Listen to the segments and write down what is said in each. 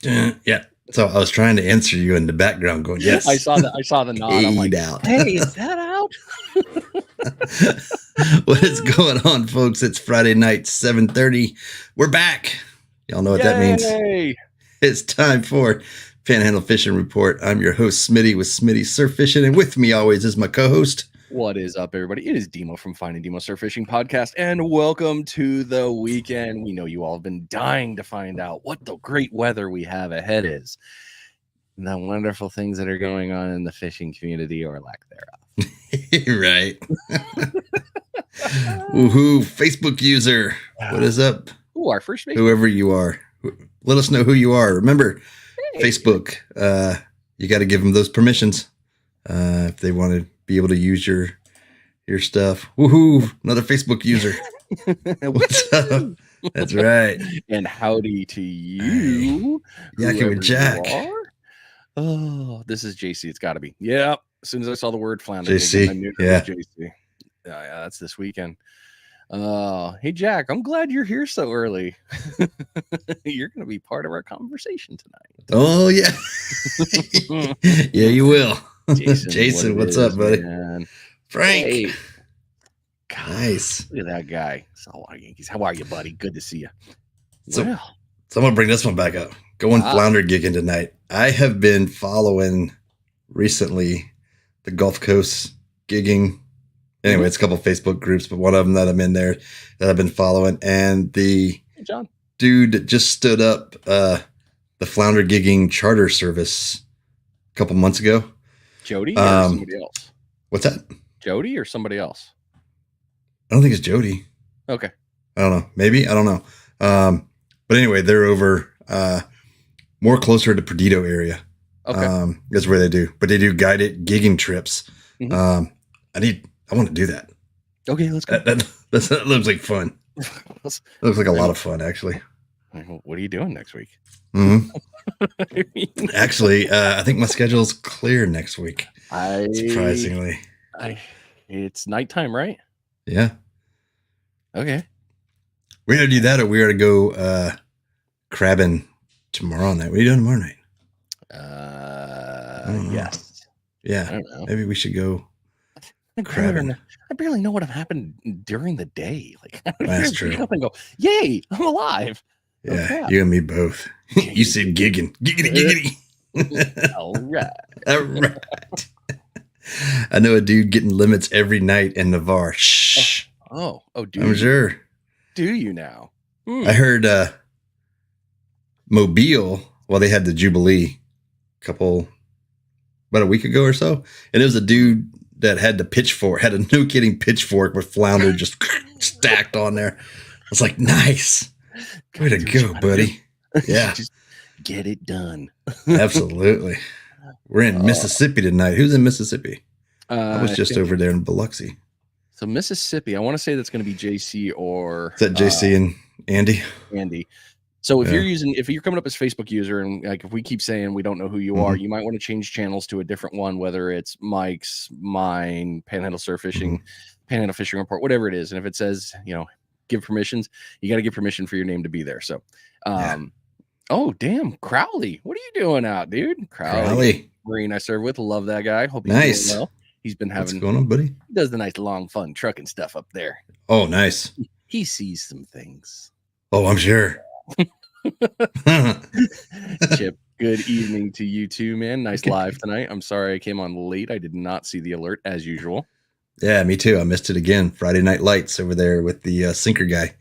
Yeah. So I was trying to answer you in the background going, yes. I saw the nod. I'm like, out. hey, is that out? What is going on, folks? It's Friday night, 7:30. We're back. Y'all know what that means. It's time for Panhandle Fishing Report. I'm your host, Smitty, with Smitty Surf Fishing, and with me always is my co-host. What is up, everybody? It is Demo from Finding Demo Surf Fishing Podcast, and welcome to the weekend. We know you all have been dying to find out what the great weather we have ahead is, and the wonderful things that are going on in the fishing community or lack thereof. Right. Woohoo! Facebook user, what is up? Ooh, our first Facebook. Whoever you are, let us know who you are. Remember, Facebook. You got to give them those permissions if they want to be able to use your stuff. Woohoo! Another Facebook user. What's up? That's right. And howdy to you. Yakking with Jack. Oh, this is JC. It's got to be. Yeah. As soon as I saw the word flounder, JC. I knew it was JC. Yeah, that's this weekend. Hey Jack, I'm glad you're here so early. You're going to be part of our conversation tonight. Oh yeah. Yeah, you will. Jason, what's up, buddy? Man? Frank. Hey. God, nice. Look at that guy. So, Yankees. How are you, buddy? Good to see you. So I'm gonna bring this one back up. Going flounder gigging tonight. I have been following recently the Gulf Coast gigging. Anyway, it's a couple of Facebook groups, but one of them that I'm in there that I've been following, and the dude just stood up the flounder gigging charter service a couple months ago. Jody or somebody else? What's that? Jody or somebody else? I don't think it's Jody. Okay. I don't know. Maybe. I don't know. But anyway, they're over more closer to Perdido area. Okay. That's where they do. But they do guided gigging trips. Mm-hmm. I want to do that. Okay, let's go. That looks like fun. Looks like a lot of fun, actually. What are you doing next week? Mm-hmm. Actually, I think my schedule's clear next week. Surprisingly. It's nighttime, right? Yeah. Okay. We're going to do that, or we are to go crabbing tomorrow night. What are you doing tomorrow night? Yes. Yeah. I don't know. Maybe we should go crabbing. I barely know what happened during the day. Like, that's true. Up and go, yay, I'm alive. Yeah, you and me both. You said gigging. Giggity. All right. All right. I know a dude getting limits every night in Navarre. Shh. Oh, dude. I'm sure. Do you now? I heard Mobile, they had the Jubilee about a week ago or so. And it was a dude that had the pitchfork, had a no kidding pitchfork with flounder just stacked on there. I was like, nice. Way to go, buddy. Yeah. Just get it done. Absolutely. We're in Mississippi tonight. Who's in Mississippi? I was just over there in Biloxi. So Mississippi, I want to say that's going to be JC or... Is that JC and Andy? Andy. So if you're coming up as Facebook user, and like if we keep saying we don't know who you are, you might want to change channels to a different one, whether it's Mike's, mine, Panhandle Surf Fishing, Panhandle Fishing Report, whatever it is. And if it says, give permissions, you got to give permission for your name to be there. So, oh, damn, Crowley. What are you doing out, dude? Crowley. Marine I serve with. Love that guy. Hope he's doing well. He's been having... What's going on, buddy? He does the nice, long, fun trucking stuff up there. Oh, nice. He sees some things. Oh, I'm sure. Chip, good evening to you too, man. Nice live tonight. I'm sorry I came on late. I did not see the alert as usual. Yeah, me too. I missed it again. Friday Night Lights over there with the sinker guy.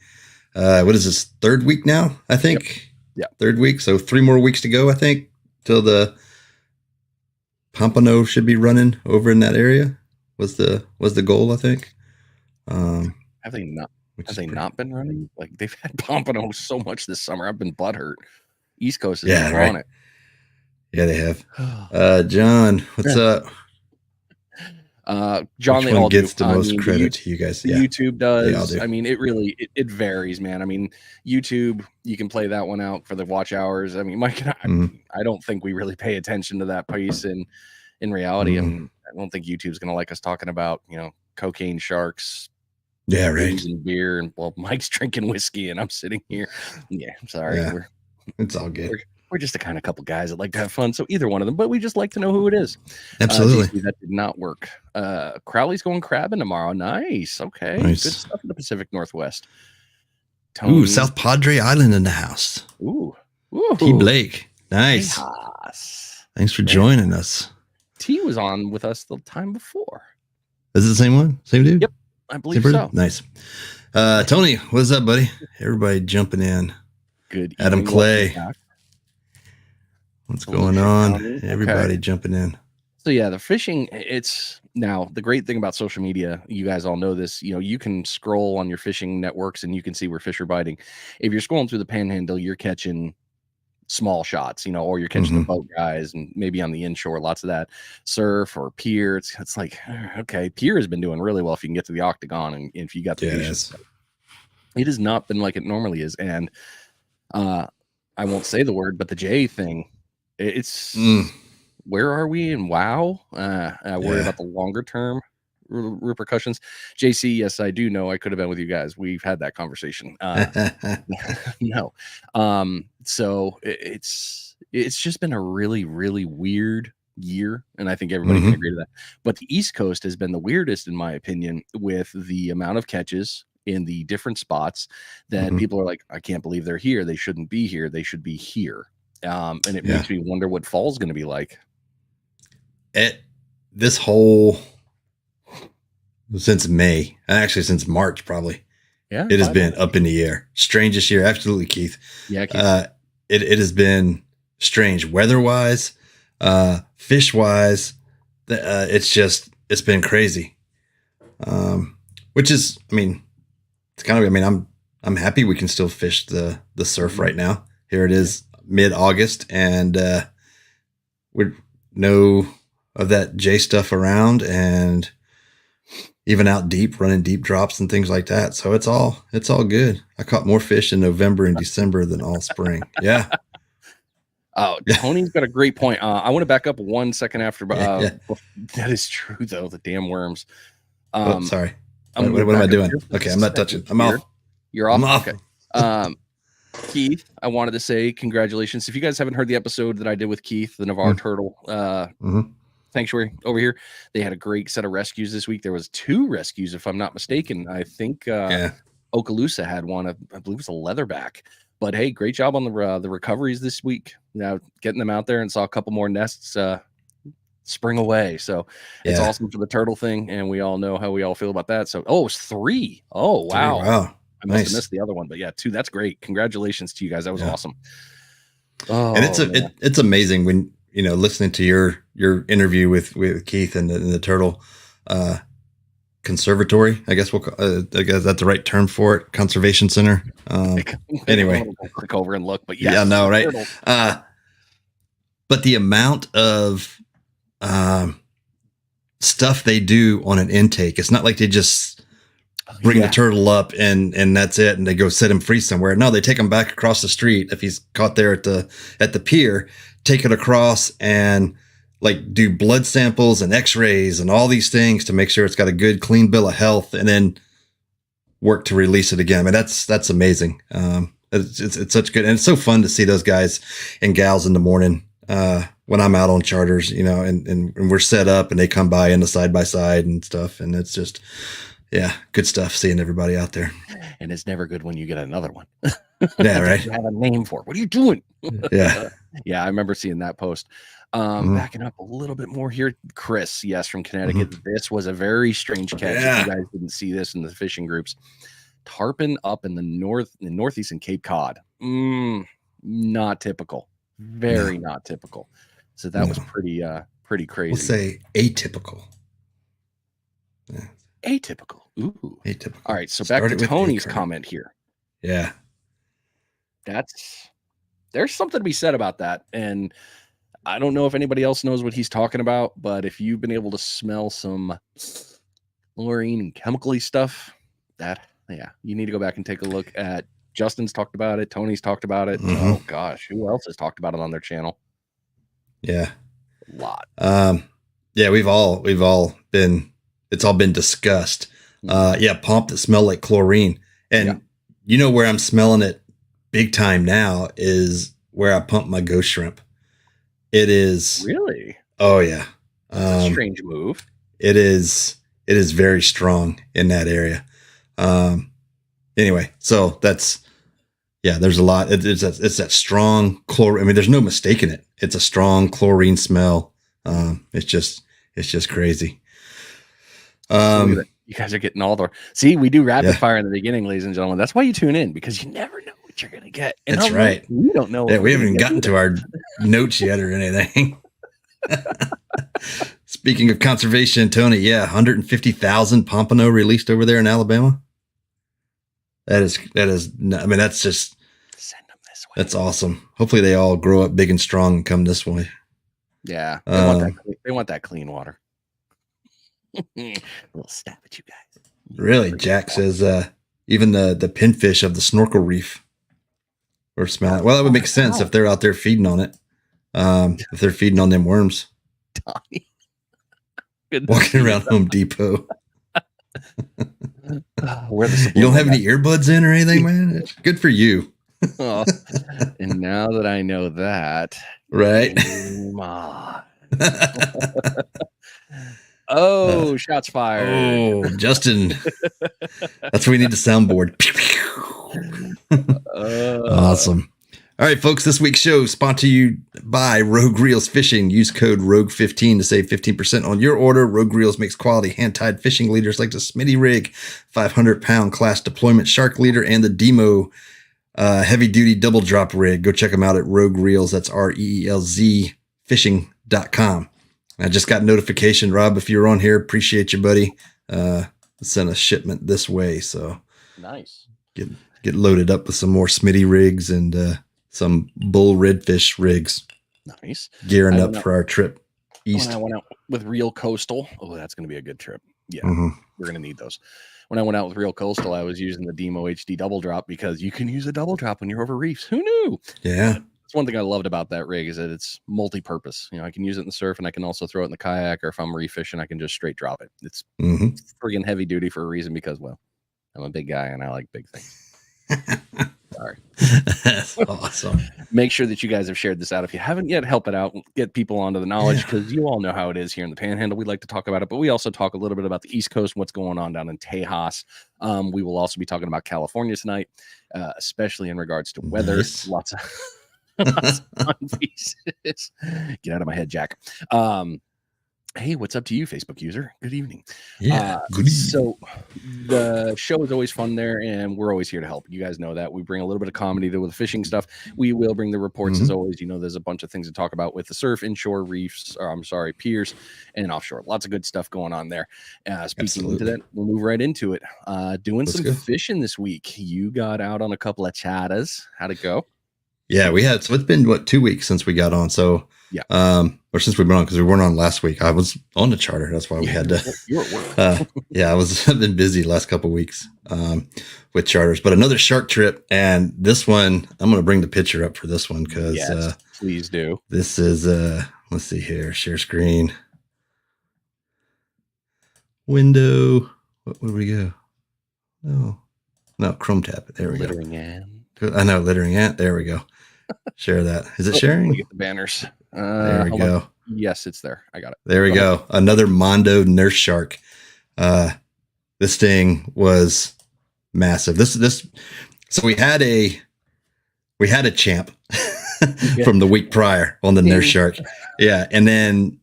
What is this, third week now, I think? Yep. Third week. So 3 more weeks to go, I think, till the Pompano should be running over in that area. Was the goal, I think. Have they not been running? Like, they've had Pompano so much this summer. I've been butthurt. East Coast has been on it. Yeah, they have. John, what's up? John, which one gets the most credit to you guys? YouTube does. I mean, it varies, man. I mean, YouTube, you can play that one out for the watch hours. I mean, Mike and I don't think we really pay attention to that piece in reality. And I don't think YouTube's going to like us talking about, cocaine sharks. Yeah, right. And beer, and Mike's drinking whiskey and I'm sitting here. Yeah, I'm sorry. Yeah, it's all good. we're just the kind of couple guys that like to have fun. So either one of them, but we just like to know who it is. Absolutely. JC, that did not work. Crowley's going crabbing tomorrow. Nice. Okay. Nice. Good stuff in the Pacific Northwest. Tony. Ooh, South Padre Island in the house. Ooh. T. Blake. Nice. Yes. Thanks for joining us. T was on with us the time before. Is it the same one? Same dude? Yep. I believe so. Nice. Tony, what's up, buddy? Everybody jumping in. Good evening. Adam Clay. What's going on? Everybody jumping in. So yeah, the fishing, it's now the great thing about social media, you guys all know this, you can scroll on your fishing networks and you can see where fish are biting. If you're scrolling through the Panhandle, you're catching small shots, or you're catching the boat guys, and maybe on the inshore, lots of that surf or pier. It's like, okay, pier has been doing really well if you can get to the octagon and if you got the patience. It has not been like it normally is. And I won't say the word, but the J thing, it's where are we? And wow, I worry about the longer term repercussions. JC, yes, I do know I could have been with you guys. We've had that conversation. No. So it's just been a really, really weird year, and I think everybody can agree to that. But the East Coast has been the weirdest, in my opinion, with the amount of catches in the different spots that people are like, I can't believe they're here. They shouldn't be here. They should be here. And it makes me wonder what fall's going to be like. This whole since May, actually since March, probably. Yeah, it has been up in the air. Strangest year, absolutely, Keith. Yeah, Keith. It has been strange weather-wise, fish-wise. It's been crazy. Which is, it's kind of. I'm happy we can still fish the surf right now. Here it is, mid-August, and we're no of that J stuff around, and even out deep, running deep drops and things like that. So it's all good. I caught more fish in November and December than all spring. Yeah. Oh, Tony's got a great point. I want to back up 1 second after. That is true, though. The damn worms. Sorry. What am I doing? Okay, I'm not touching. I'm off. You're off? I'm off. Okay. Keith, I wanted to say congratulations. If you guys haven't heard the episode that I did with Keith, the Navarre turtle sanctuary over here, they had a great set of rescues this week. There was 2 rescues, if I'm not mistaken. I think Okaloosa had one. I believe it was a leatherback. But hey, great job on the recoveries this week. Now getting them out there, and saw a couple more nests spring away. So it's awesome for the turtle thing, and we all know how we all feel about that. So it's 3. Oh wow. 3, wow. I must have missed the other one, but 2. That's great. Congratulations to you guys. That was awesome. Oh, and it's amazing when listening to your interview with Keith and the turtle conservatory. I guess I guess that's the right term for it. Conservation center. Anyway, I'll click over and look, but right. But the amount of stuff they do on an intake, it's not like they just bring the turtle up and that's it, and they go set him free somewhere. No, they take him back across the street if he's caught there at the pier, take it across and do blood samples and x-rays and all these things to make sure it's got a good clean bill of health, and then work to release it again. That's amazing. It's such good, and it's so fun to see those guys and gals in the morning when I'm out on charters, and we're set up and they come by in the side by side and stuff, and it's just good stuff seeing everybody out there. And it's never good when you get another one. Yeah, right. You have a name for it. What are you doing? Yeah. I remember seeing that post. Backing up a little bit more here, Chris, from Connecticut. This was a very strange catch. If you guys didn't see this in the fishing groups, tarpon up in the northeast and Cape Cod. Not typical. Very not typical. So that was pretty crazy. We'll say atypical. Yeah. Atypical. Ooh. Atypical. All right. So back to Tony's comment here. Yeah. There's something to be said about that. And I don't know if anybody else knows what he's talking about, but if you've been able to smell some chlorine and chemically stuff, you need to go back and take a look at. Justin's talked about it. Tony's talked about it. Oh gosh, who else has talked about it on their channel? Yeah, a lot. We've all been. It's all been discussed. Pomp that smell like chlorine, and where I'm smelling it big time now is where I pump my ghost shrimp. It is really. Oh yeah, that's a strange move. It is very strong in that area. Anyway, so that's there's a lot. It's that strong chlorine. I mean, there's no mistaking it. It's a strong chlorine smell. It's just crazy. You guys are getting all the. See, we do rapid fire in the beginning, ladies and gentlemen. That's why you tune in, because you never know what you're gonna get. And that's right. We don't know. Yeah, we haven't even gotten to our notes yet or anything. Speaking of conservation, Tony, 150,000 pompano released over there in Alabama. That is. I mean, that's just. Send them this way. That's awesome. Hopefully, they all grow up big and strong and come this way. Yeah, they want that clean water. A little stab at you guys. Really, Jack says even the pinfish of the snorkel reef are smelling. Well, that would make sense if they're out there feeding on it. If they're feeding on them worms. Donnie. Walking around Home Depot. You don't have any earbuds in or anything, man? It's good for you. And now that I know that, right? Oh, shots fired. Oh, Justin. That's where we need the soundboard. Awesome. All right, folks, this week's show is sponsored to you by Rogue Reels Fishing. Use code ROGUE15 to save 15% on your order. Rogue Reels makes quality hand-tied fishing leaders like the Smitty rig, 500-pound class deployment shark leader, and the Demo heavy-duty double drop rig. Go check them out at Rogue Reels. That's REELZ fishing.com. I just got notification, Rob, if you're on here, appreciate you, buddy. Sent a shipment this way, so nice. Get loaded up with some more Smitty rigs and some bull redfish rigs. Nice. Gearing up for our trip east. When I went out with Real Coastal, that's going to be a good trip. Yeah, we're going to need those. When I went out with Real Coastal, I was using the Demo HD double drop because you can use a double drop when you're over reefs. Who knew? Yeah. That's one thing I loved about that rig is that it's multi-purpose. I can use it in the surf and I can also throw it in the kayak, or if I'm reef fishing, I can just straight drop it. It's friggin' heavy duty for a reason because, well, I'm a big guy and I like big things. Sorry. That's awesome. Make sure that you guys have shared this out. If you haven't yet, help it out. Get people onto the knowledge, because you all know how it is here in the Panhandle. We like to talk about it, but we also talk a little bit about the East Coast and what's going on down in Tejas. We will also be talking about California tonight, especially in regards to weather. Nice. Lots of fun pieces. Get out of my head, Jack. Hey, what's up to you, Facebook user? Good evening. Yeah, good evening. So the show is always fun there, and we're always here to help. You guys know that. We bring a little bit of comedy with the fishing stuff. We will bring the reports as always. There's a bunch of things to talk about with the surf, inshore, reefs, piers, and offshore. Lots of good stuff going on there. Speaking into that, we'll move right into it. Let's some fishing this week. You got out on a couple of chatas. How'd it go? Yeah, we had. So it's been 2 weeks since we got on. So or since we've been on, because we weren't on last week. I was on the charter. That's why we had to. You're at work. I've been busy the last couple of weeks with charters. But another shark trip, and this one I'm going to bring the picture up for this one because please do. This is let's see here, share screen, window. Where we go? No, Chrome tab. There we Littering go. Ant. I know, littering ant. There we go. Share that. Is it sharing? We get the banners. There we go. Yes, it's there. I got it. There we go. Another Mondo nurse shark. This thing was massive. So we had a champ from the week prior on the nurse shark. Yeah. And then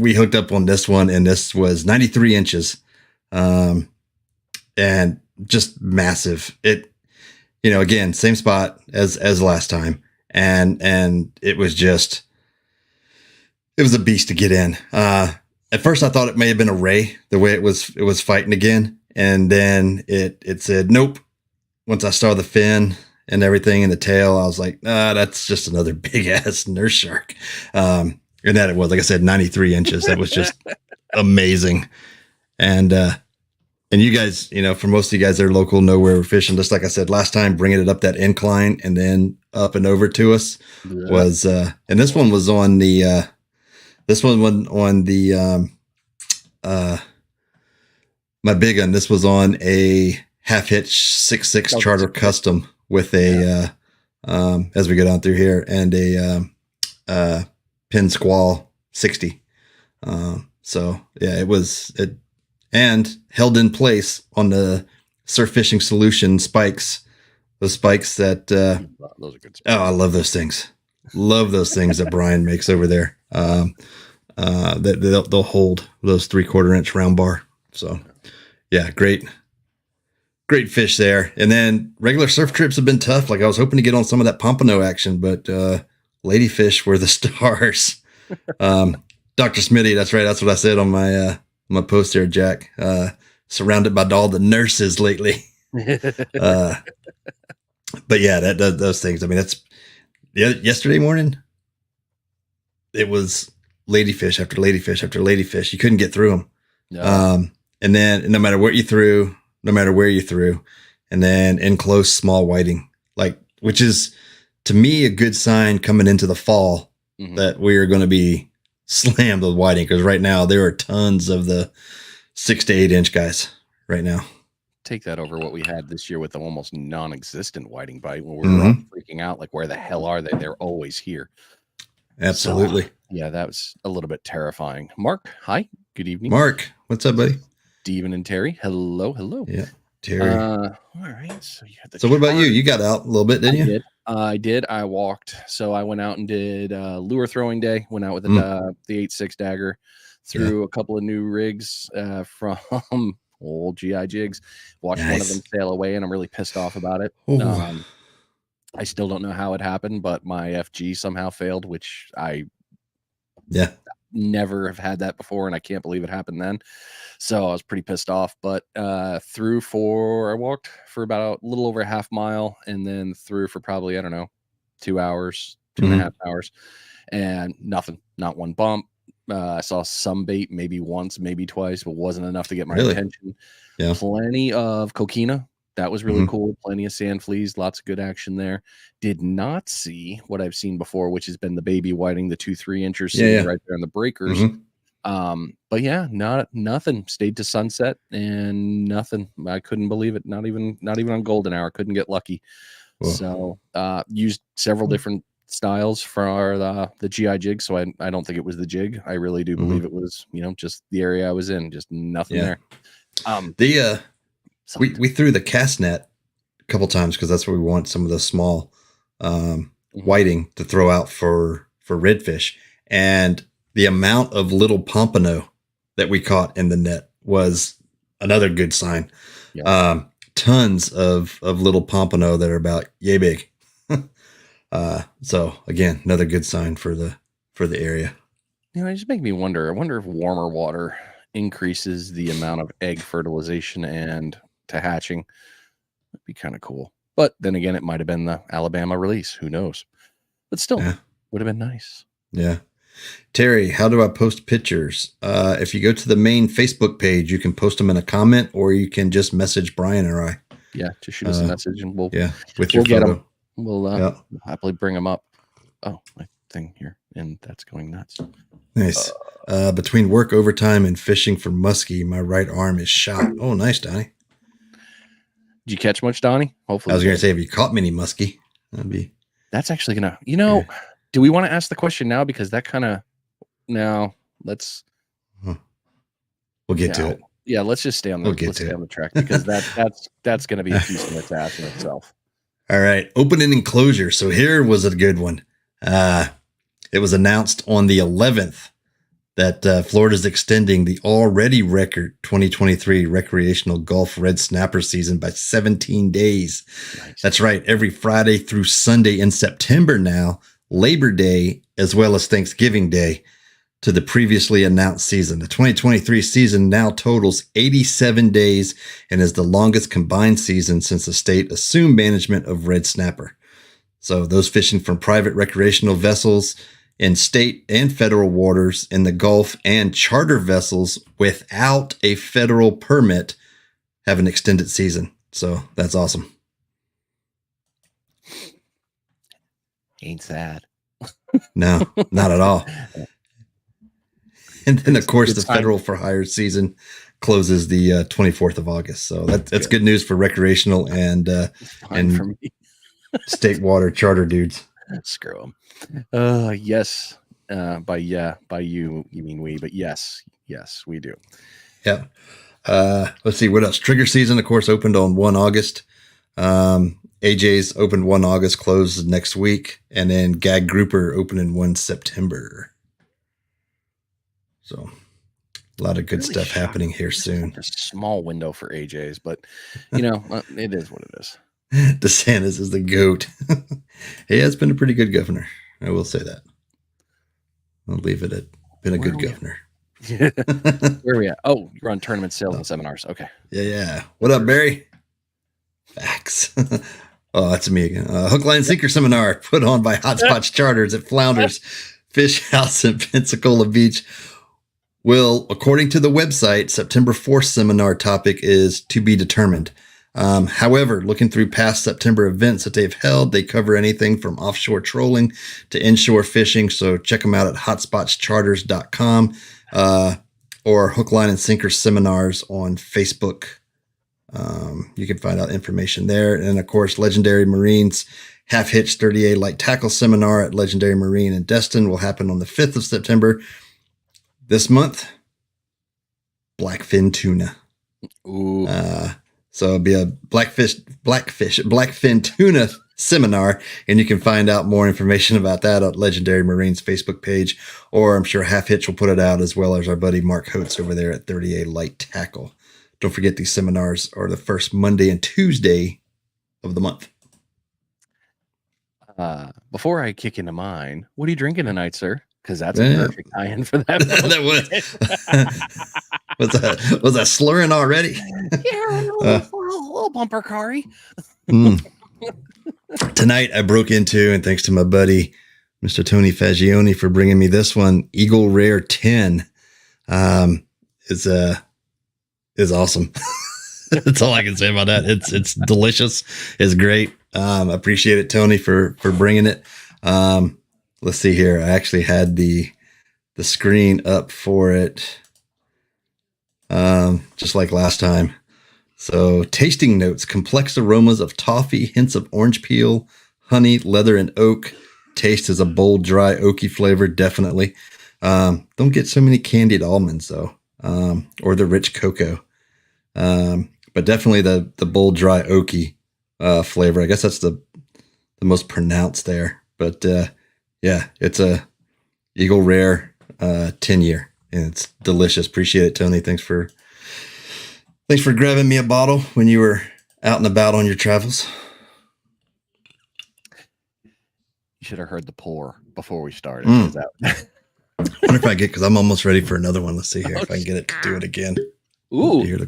we hooked up on this one, and this was 93 inches. And just massive. It, again, same spot as last time. And it was a beast to get in. At first I thought it may have been a ray, the way it was fighting again. And then it said, nope. Once I saw the fin and everything in the tail, I was like, that's just another big ass nurse shark. And that it was, like I said, 93 inches. That was just amazing. And you guys, for most of you guys that are local, know where we're fishing. Just like I said last time, bringing it up that incline and then up and over to us was, and this one was on the, my big one. This was on a half hitch 6.6 charter custom with a as we go down through here, and a Pin Squall 60. So yeah, it and held in place on the Surf Fishing Solution spikes. Those spikes that those are good spikes. Oh, I love those things. Love those things that Brian makes over there. That they'll hold those 3/4 inch round bar. So yeah, great fish there. And then regular surf trips have been tough. Like I was hoping to get on some of that pompano action, but ladyfish were the stars. Dr. Smitty, that's right. That's what I said on my post there, Jack. Surrounded by all the nurses lately. But yeah, those things. I mean, that's yesterday morning. It was ladyfish after ladyfish after ladyfish. You couldn't get through them. Yeah. And then no matter where you threw, and then in close small whiting, which is to me a good sign coming into the fall that we are going to be slammed with whiting, because right now there are tons of the 6 to 8 inch guys right now. Take that over what we had this year with the almost non-existent whiting bite when we were all freaking out, like, where the hell are they? They're always here. Absolutely. So, yeah, that was a little bit terrifying. Mark, hi. Good evening. Mark, what's up, buddy? Steven and Terry. Hello. Yeah, Terry. All right. So what about you? You got out a little bit, didn't you? I did. I walked. So I went out and did lure throwing day. Went out with the 8.6 dagger. Threw a couple of new rigs from old GI jigs. Watched one of them sail away, and I'm really pissed off about it. I still don't know how it happened, but my FG somehow failed, which I never have had that before, and I can't believe it happened then. So I was pretty pissed off, but I walked for about a little over a half mile, and then threw for probably, I don't know, 2 hours, 2.5 hours, and nothing, not one bump. I saw some bait maybe once, maybe twice, but wasn't enough to get my attention. Yeah. Plenty of coquina. That was really cool. Plenty of sand fleas, lots of good action there. Did not see what I've seen before, which has been the baby whiting, the 2-3 inchers right there on the breakers. But yeah, nothing. Stayed to sunset and nothing. I couldn't believe it. Not even on golden hour. Couldn't get lucky. Whoa. So used several different styles for the GI jig. So I don't think it was the jig. I really do believe it was, just the area I was in, just nothing there. We threw the cast net a couple times because that's where we want some of the small whiting to throw out for redfish, and the amount of little pompano that we caught in the net was another good sign. Tons of little pompano that are about yay big. So again, another good sign for the area. It just makes me wonder. I wonder if warmer water increases the amount of egg fertilization and to hatching. That'd be kind of cool. But then again, it might have been the Alabama release. Who knows? But still, would have been nice. Yeah. Terry, how do I post pictures? If you go to the main Facebook page, you can post them in a comment, or you can just message Brian or I. Yeah, just shoot us a message, and we'll your get them. We'll happily bring them up. Oh, my thing here, and that's going nuts. Nice. Between work overtime and fishing for muskie, my right arm is shot. Oh, nice, Donnie. Did you catch much, Donnie? Hopefully. I was going to say, have you caught many muskie? That's actually going to, do we want to ask the question now? Because that kind of, let's. We'll get to it. Yeah, let's just stay on the, stay on the track, because that's going to be a piece of its ass in itself. All right. Opening and closure. So here was a good one. It was announced on the 11th that Florida's extending the already record 2023 recreational Gulf red snapper season by 17 days. Nice. That's right. Every Friday through Sunday in September now, Labor Day, as well as Thanksgiving Day, to the previously announced season. The 2023 season now totals 87 days and is the longest combined season since the state assumed management of red snapper. So those fishing from private recreational vessels in state and federal waters in the Gulf and charter vessels without a federal permit have an extended season. So that's awesome. Ain't sad. No, not at all. And then, of course, the federal for hire season closes the 24th of August. So that's good news for recreational and for me. State water charter dudes. Screw them. Yes. By you mean we, but yes, we do. Yep. Let's see what else. Trigger season, of course, opened on 1 August. AJ's opened 1 August, closed next week, and then Gag Grouper opening 1 September. So a lot of good really stuff happening here soon. A small window for AJ's, but you know, it is what it is. DeSantis is the GOAT. He has been a pretty good governor. I will say that. I'll leave it at been a good governor. Where are we at? Oh, you're on tournament sales and seminars. Okay. Yeah. What up, Barry? Facts. Oh, that's me again. Hook, line, sinker seminar put on by Hotspots Charters at Flounders Fish House in Pensacola Beach. Will, according to the website, September 4th seminar topic is to be determined. However, looking through past September events that they've held, they cover anything from offshore trolling to inshore fishing. So check them out at hotspotscharters.com or Hook, Line, and Sinker Seminars on Facebook. You can find out information there. And of course, Legendary Marines Half Hitch 30A Light Tackle Seminar at Legendary Marine in Destin will happen on the 5th of September. This month, blackfin tuna. Ooh. So it'll be a blackfin tuna seminar, and you can find out more information about that at Legendary Marines Facebook page, or I'm sure Half Hitch will put it out, as well as our buddy Mark Holtz over there at 30A Light Tackle. Don't forget these seminars are the first Monday and Tuesday of the month. Before I kick into mine, what are you drinking tonight, sir? Because that's a perfect tie-in for that. That was that slurring already? Yeah, a little bumper carry. Tonight I broke into, and thanks to my buddy, Mr. Tony Fagioni, for bringing me this one. Eagle Rare 10 is awesome. That's all I can say about that. It's delicious. It's great. Appreciate it, Tony, for bringing it. Let's see here. I actually had the screen up for it, just like last time. So, tasting notes: complex aromas of toffee, hints of orange peel, honey, leather, and oak. Taste is a bold, dry, oaky flavor, definitely. Don't get so many candied almonds though, or the rich cocoa. But definitely the bold, dry, oaky flavor. I guess that's the most pronounced there. But yeah, it's a Eagle Rare 10-year, and it's delicious. Appreciate it, Tony. Thanks for grabbing me a bottle when you were out and about on your travels. You should have heard the pour before we started. I wonder if I get, because I'm almost ready for another one. Let's see here if I can get it to do it again. Ooh. Yeah.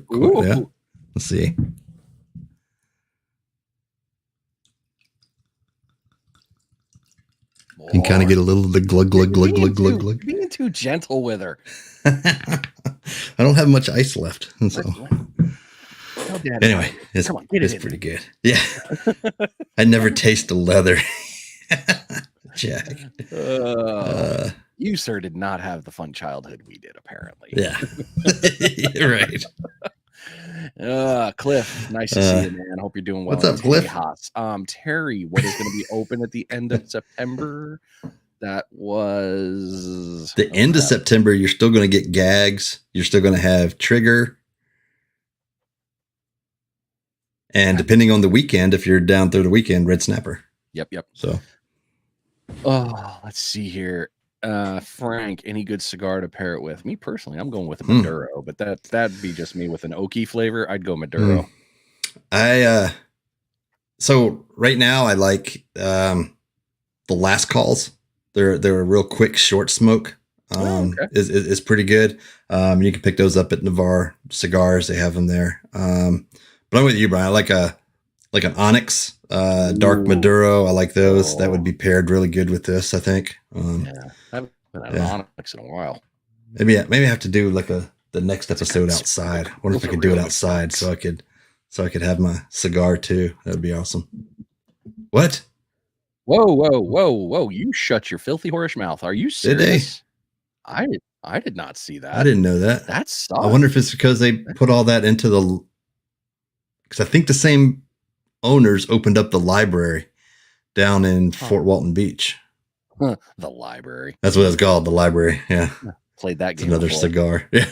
Let's see. You can kind of get a little of the glug. Being too gentle with her. I don't have much ice left. So. Anyway, it's pretty good. Yeah. I never taste the leather. Jack. You, sir, did not have the fun childhood we did, apparently. Yeah. Right. Cliff, nice to see you, man. Hope you're doing well. What's up, Cliff? Terry, what is going to be open at the end of September? That was the end of September. You're still going to get gags. You're still going to have trigger. And depending on the weekend, if you're down through the weekend, red snapper. Yep. So, let's see here. Frank, any good cigar to pair it with? Me personally, I'm going with a Maduro, but that'd be just me with an oaky flavor. I'd go Maduro. So right now I like the Last Calls. They're a real quick short smoke. Is pretty good. You can pick those up at Navarre Cigars. They have them there. But I'm with you, Brian. I like an Onyx dark Maduro. I like those. That would be paired really good with this, I think. I haven't had an Onyx in a while. Maybe I have to do like the next episode outside. I wonder if I could do it outside so I could have my cigar too. That would be awesome. What? Whoa! You shut your filthy horse mouth. Are you serious? Did they? I did not see that. I didn't know that. That's. I wonder if it's because they put all that into because I think the same owners opened up the library down in Fort Walton Beach. The library. That's what it's called, the library. Yeah. Played that It's game. another cigar. Yeah.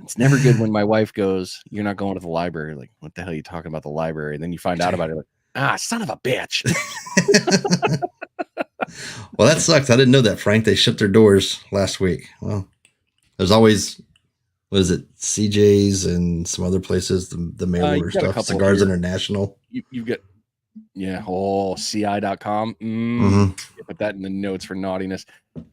It's never good when my wife goes, "You're not going to the library." Like, what the hell are you talking about the library? And then you find out about it. Like, son of a bitch. Well, that sucks. I didn't know that, Frank. They shut their doors last week. Well, there's always, what is it, CJ's and some other places, the mail order stuff. Cigars International. You've got, CI.com. Put that in the notes for naughtiness.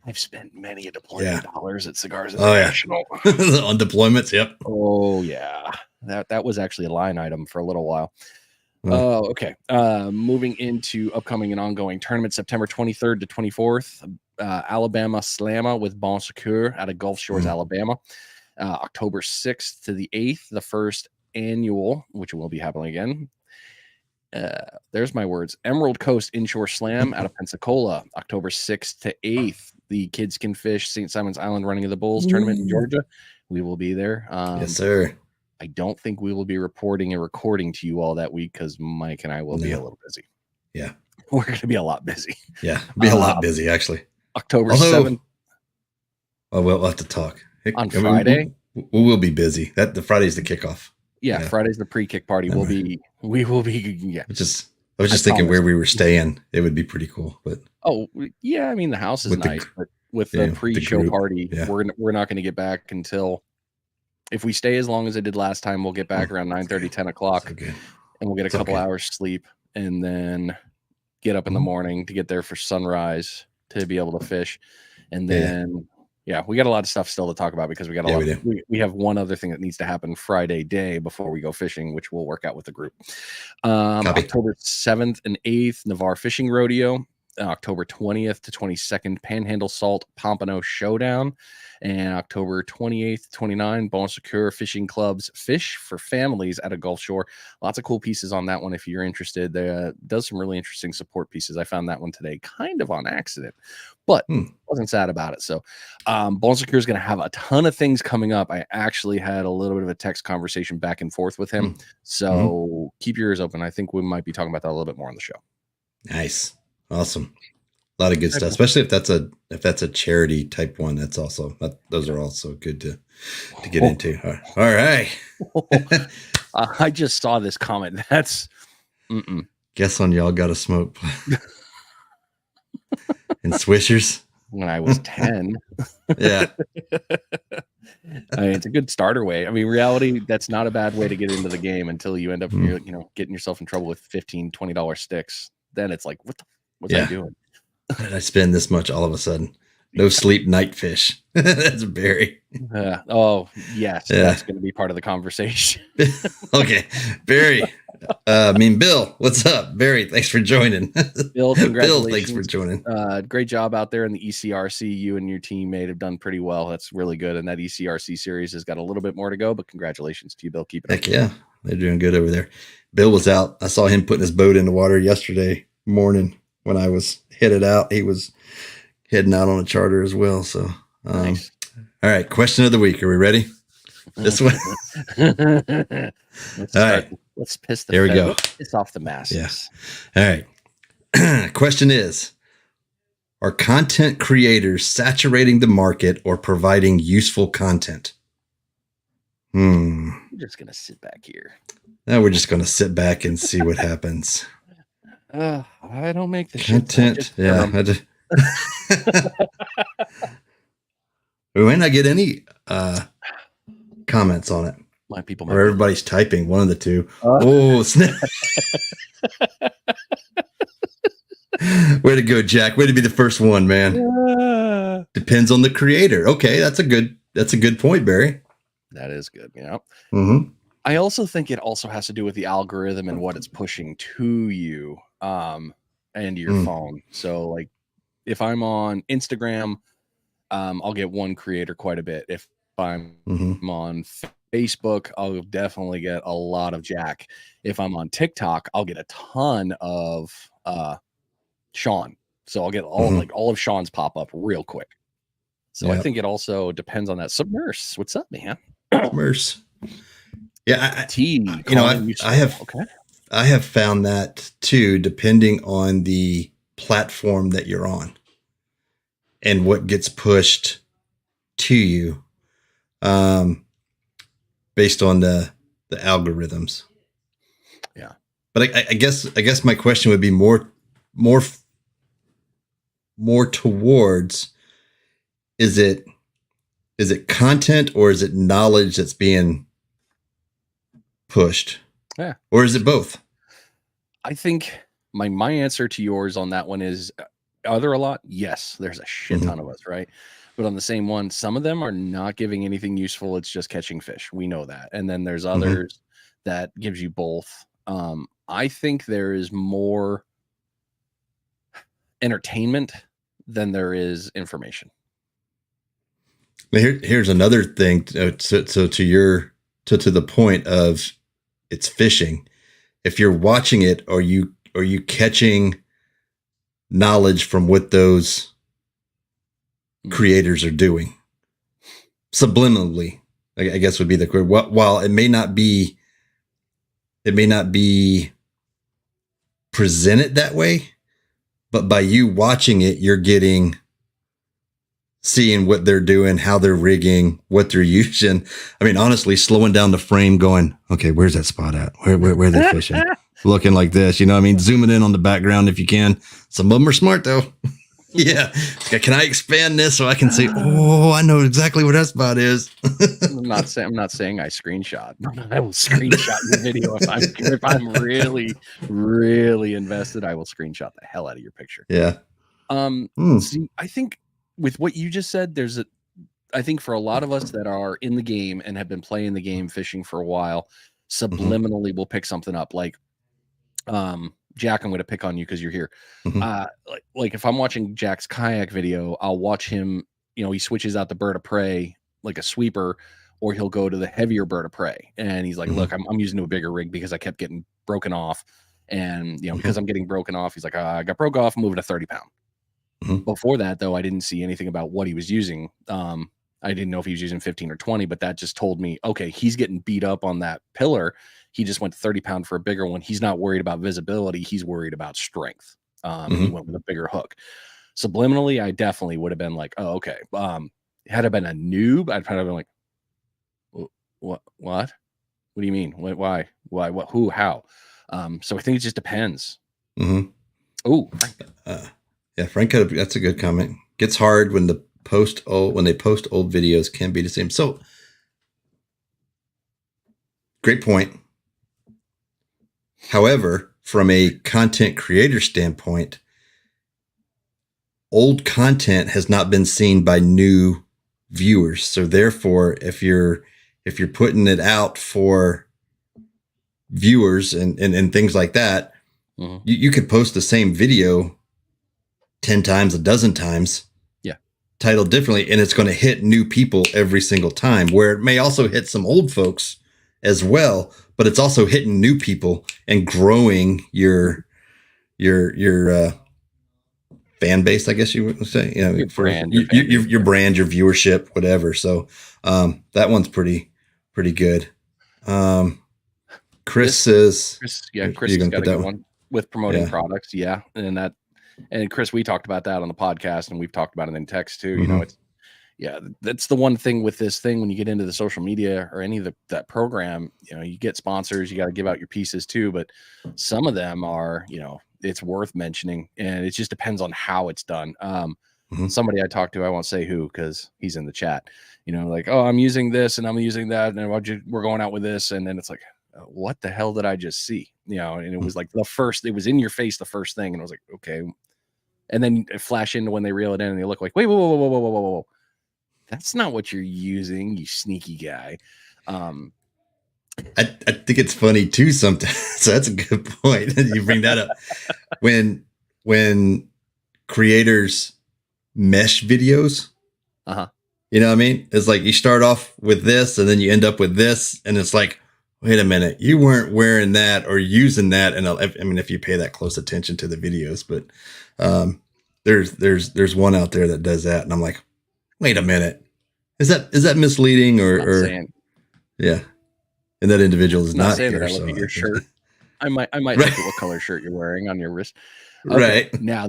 I've spent many a deployment dollars at Cigars International. On deployments, yep. Oh, yeah. That was actually a line item for a little while. Okay. Moving into upcoming and ongoing tournaments, September 23rd to 24th, Alabama Slamma with Bon Secours out of Gulf Shores, Alabama. October 6th to the 8th, the first annual, which will be happening again. There's my words. Emerald Coast Inshore Slam out of Pensacola, October 6th to 8th. The Kids Can Fish St. Simon's Island Running of the Bulls tournament in Georgia. We will be there. Yes, sir. I don't think we will be reporting and recording to you all that week because Mike and I will be a little busy. Yeah. We're going to be a lot busy. Yeah. Be a lot busy, actually. October 7th. Oh, we'll have to talk. On Friday? We will be busy. The Friday's the kickoff. Yeah, Friday's the pre-kick party. We will be. Yeah. I was just thinking where we were staying. It would be pretty cool. But I mean the house is nice, but with the pre-show party, we're not going to get back until, if we stay as long as I did last time, we'll get back around 9:30, 10 o'clock, and we'll get a couple hours sleep, and then get up in the morning to get there for sunrise to be able to fish, and then. Yeah, we got a lot of stuff still to talk about because we got a lot. We have one other thing that needs to happen Friday day before we go fishing, which we'll work out with the group. October 7th and 8th, Navarre Fishing Rodeo. October 20th to 22nd, Panhandle Salt Pompano Showdown. And October 28th, 29th, Bon Secours Fishing Club's Fish for Families at a Gulf Shore. Lots of cool pieces on that one if you're interested. There does some really interesting support pieces. I found that one today kind of on accident, but wasn't sad about it. So Bon Secours is going to have a ton of things coming up. I actually had a little bit of a text conversation back and forth with him. So keep your ears open. I think we might be talking about that a little bit more on the show. Nice. Awesome. A lot of good stuff, especially if that's a charity type one. Those are also good to get into. All right. I just saw this comment. That's guess on y'all got to smoke and Swishers when I was 10. Yeah. I mean, it's a good starter way. I mean, reality, that's not a bad way to get into the game until you end up getting yourself in trouble with $15, $20 sticks. Then it's like, what's I doing? How did I spend this much all of a sudden? No sleep, night fish. That's Barry. Yes. Yeah. That's going to be part of the conversation. Okay. Barry. Bill, what's up? Barry, thanks for joining. Bill, congratulations. Bill, thanks for joining. Great job out there in the ECRC. You and your teammate have done pretty well. That's really good. And that ECRC series has got a little bit more to go, but congratulations to you, Bill. Keep it up. Heck yeah. They're doing good over there. Bill was out. I saw him putting his boat in the water yesterday morning when I was headed out. He was heading out on a charter as well. So, nice. All right. Question of the week. Are we ready? This one. All right. Let's piss there we go. Piss off the masses. Yeah. All right. Question is, are content creators saturating the market or providing useful content? We're just going to sit back here. Now we're just going to sit back and see what happens. I don't make the content. Yeah. We might not get any comments on it. My people, or everybody's typing. One of the two. Snap! Way to go, Jack. Way to be the first one, man. Depends on the creator. Okay, that's a good point, Barry. That is good. Yeah. Mm-hmm. I also think it also has to do with the algorithm and what it's pushing to you and your phone. So like if I'm on Instagram, I'll get one creator quite a bit. If I'm on Facebook, I'll definitely get a lot of Jack. If I'm on TikTok, I'll get a ton of Sean. So I'll get all of Sean's pop up real quick. So I think it also depends on that. Submerse, what's up, man? Submerse. Yeah, I I have found that too, depending on the platform that you're on and what gets pushed to you, based on the algorithms. Yeah. But I guess my question would be more towards, is it content or is it knowledge that's being pushed? Yeah. Or is it both? I think my answer to yours on that one is, are there a lot? Yes, there's a shit ton of us, right? But on the same one, some of them are not giving anything useful. It's just catching fish. We know that. And then there's others that gives you both. I think there is more entertainment than there is information. Here's another thing. So to the point of it's fishing. If you're watching it, are you catching knowledge from what those creators are doing subliminally? I guess would be the word. While it may not be presented that way, but by you watching it, you're seeing what they're doing, how they're rigging, what they're using. I mean, honestly, slowing down the frame, going, okay, where's that spot at? Where are they fishing? Looking like this, you know what I mean? Zooming in on the background if you can. Some of them are smart though. Yeah. Can I expand this so I can say, oh, I know exactly where that spot is? I'm not saying I screenshot. I will screenshot the video if I'm really, really invested. I will screenshot the hell out of your picture. Yeah. See, I think with what you just said, I think for a lot of us that are in the game and have been playing the game fishing for a while, subliminally we'll pick something up. Like, Jack, I'm going to pick on you because you're here. Like if I'm watching Jack's kayak video, I'll watch him, he switches out the bird of prey, like a sweeper, or he'll go to the heavier bird of prey. And he's like, look, I'm using a bigger rig because I kept getting broken off. And, because I'm getting broken off, he's like, I got broke off, moving to 30 pound. Before that, though, I didn't see anything about what he was using. I didn't know if he was using 15 or 20, but that just told me, okay, he's getting beat up on that pillar. He just went 30 pound for a bigger one. He's not worried about visibility. He's worried about strength. He went with a bigger hook. Subliminally, I definitely would have been like, oh, okay. Had I been a noob, I'd probably been like, what? What do you mean? Why? What? Who? How? So I think it just depends. Oh, yeah, Frank, that's a good comment. Gets hard when they post old videos can be the same. So great point. However, from a content creator standpoint, old content has not been seen by new viewers. So therefore, if you're putting it out for viewers and things like that, you could post the same video 10 times, a dozen times, titled differently, and it's going to hit new people every single time, where it may also hit some old folks as well, but it's also hitting new people and growing your fan base, I guess you would say, your brand, your brand, your viewership, whatever. So that one's pretty good. Chris says, Chris has got a good one with promoting products. Yeah. And Chris, we talked about that on the podcast, and we've talked about it in text too. That's the one thing with this thing. When you get into the social media or any of that program, you get sponsors, you got to give out your pieces too. But some of them are, it's worth mentioning, and it just depends on how it's done. Somebody I talked to, I won't say who, because he's in the chat, like, oh, I'm using this and I'm using that, and we're going out with this. And then it's like, what the hell did I just see? And it was like it was in your face, the first thing. And I was like, okay. And then it flash into when they reel it in and they look like, wait, whoa. That's not what you're using, you sneaky guy. I think it's funny too sometimes. So that's a good point. You bring that up. When creators mesh videos, you know what I mean? It's like you start off with this and then you end up with this, and it's like, wait a minute, you weren't wearing that or using that. And I mean, if you pay that close attention to the videos, but there's one out there that does that, and I'm like, wait a minute, is that misleading or yeah? And that individual is not saying here. that I look at your shirt. I might Right. look at what color shirt you're wearing on your wrist. Okay, Right. now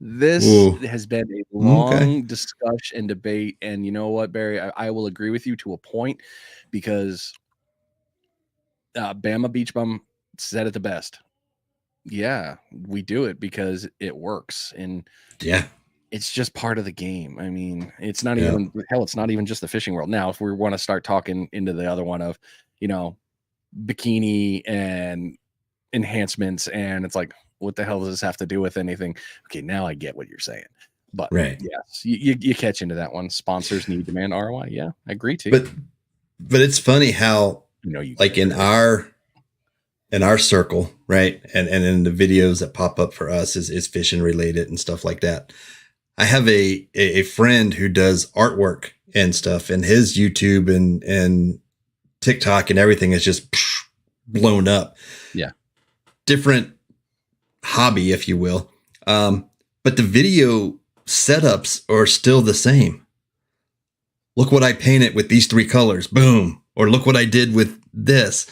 this Ooh. has been a Okay. long discussion and debate, and you know what, Barry? I will agree with you to a point because Bama Beach Bum said it the best. Yeah, we do it because it works, and Yeah. it's just part of the game. I mean, it's not Yeah. even hell, it's not even just the fishing world. Now, if we want to start talking into the other one of, you know, bikini and enhancements, and it's like, what the hell does this have to do with anything? Okay, now I get what you're saying. But Right. yes, you catch into that one. Sponsors need demand ROI. Yeah, I agree too. But it's funny how, You know, you like get in our circle, right? And in the videos that pop up for us is fishing related and stuff like that. I have a friend who does artwork and stuff, and his YouTube and TikTok and everything is just blown up. Yeah. Different hobby, if you will. But the video setups are still the same. Look what I painted with these 3 colors. Boom. Or look what I did with this.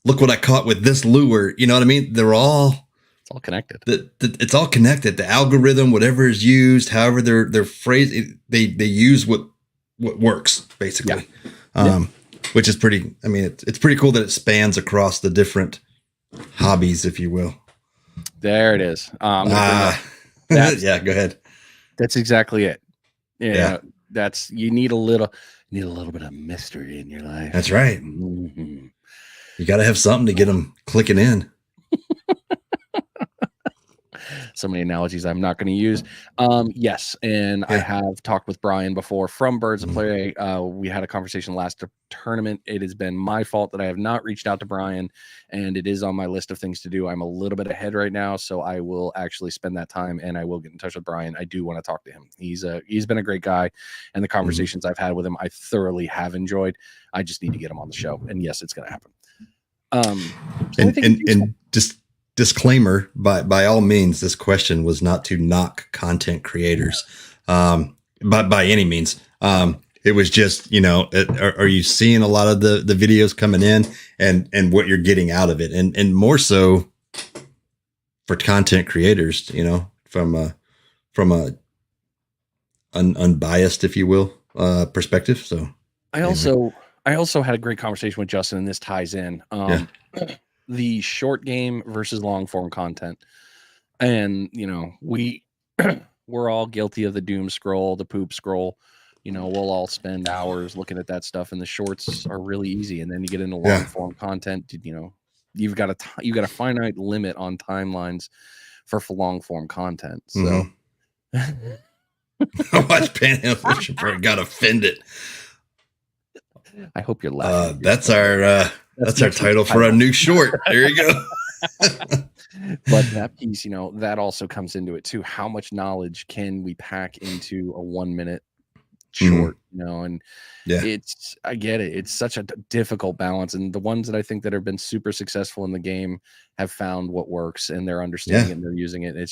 Look what I caught with this lure. You know what I mean? It's all connected. It's all connected. The algorithm, whatever is used, however they're phrased, they use what works basically. Yeah. Which is pretty. I mean, it's pretty cool that it spans across the different hobbies, if you will. There it is. Yeah, go ahead. That's exactly it. Yeah. That's you need a little bit of mystery in your life. That's right. Mm-hmm. You got to have something to get them clicking in. So many analogies I'm not going to use. Yes, and I have talked with Brian before from Birds of Play. We had a conversation last tournament. It has been my fault that I have not reached out to Brian, and it is on my list of things to do. I'm a little bit ahead right now, so I will actually spend that time, and I will get in touch with Brian. I do want to talk to him. He's been a great guy, and the conversations I've had with him, I thoroughly have enjoyed. I just need to get him on the show, and yes, it's going to happen. And just disclaimer, by all means, this question was not to knock content creators, but by any means. It was just, are you seeing a lot of the videos coming in and what you're getting out of it, and more so for content creators, from a unbiased, if you will, perspective. So I also had a great conversation with Justin, and this ties in. The short game versus long form content. And, we're all guilty of the doom scroll, the poop scroll. We'll all spend hours looking at that stuff, and the shorts are really easy. And then you get into long form content, you've got a finite limit on timelines for long form content. So I watched Panhandle Fishing Pro, got offended. I hope you're laughing. That's our title for a new short. There you go. But that piece, that also comes into it too. How much knowledge can we pack into a 1 minute short? And I get it. It's such a difficult balance. And the ones that I think that have been super successful in the game have found what works, and they're understanding it and they're using it. It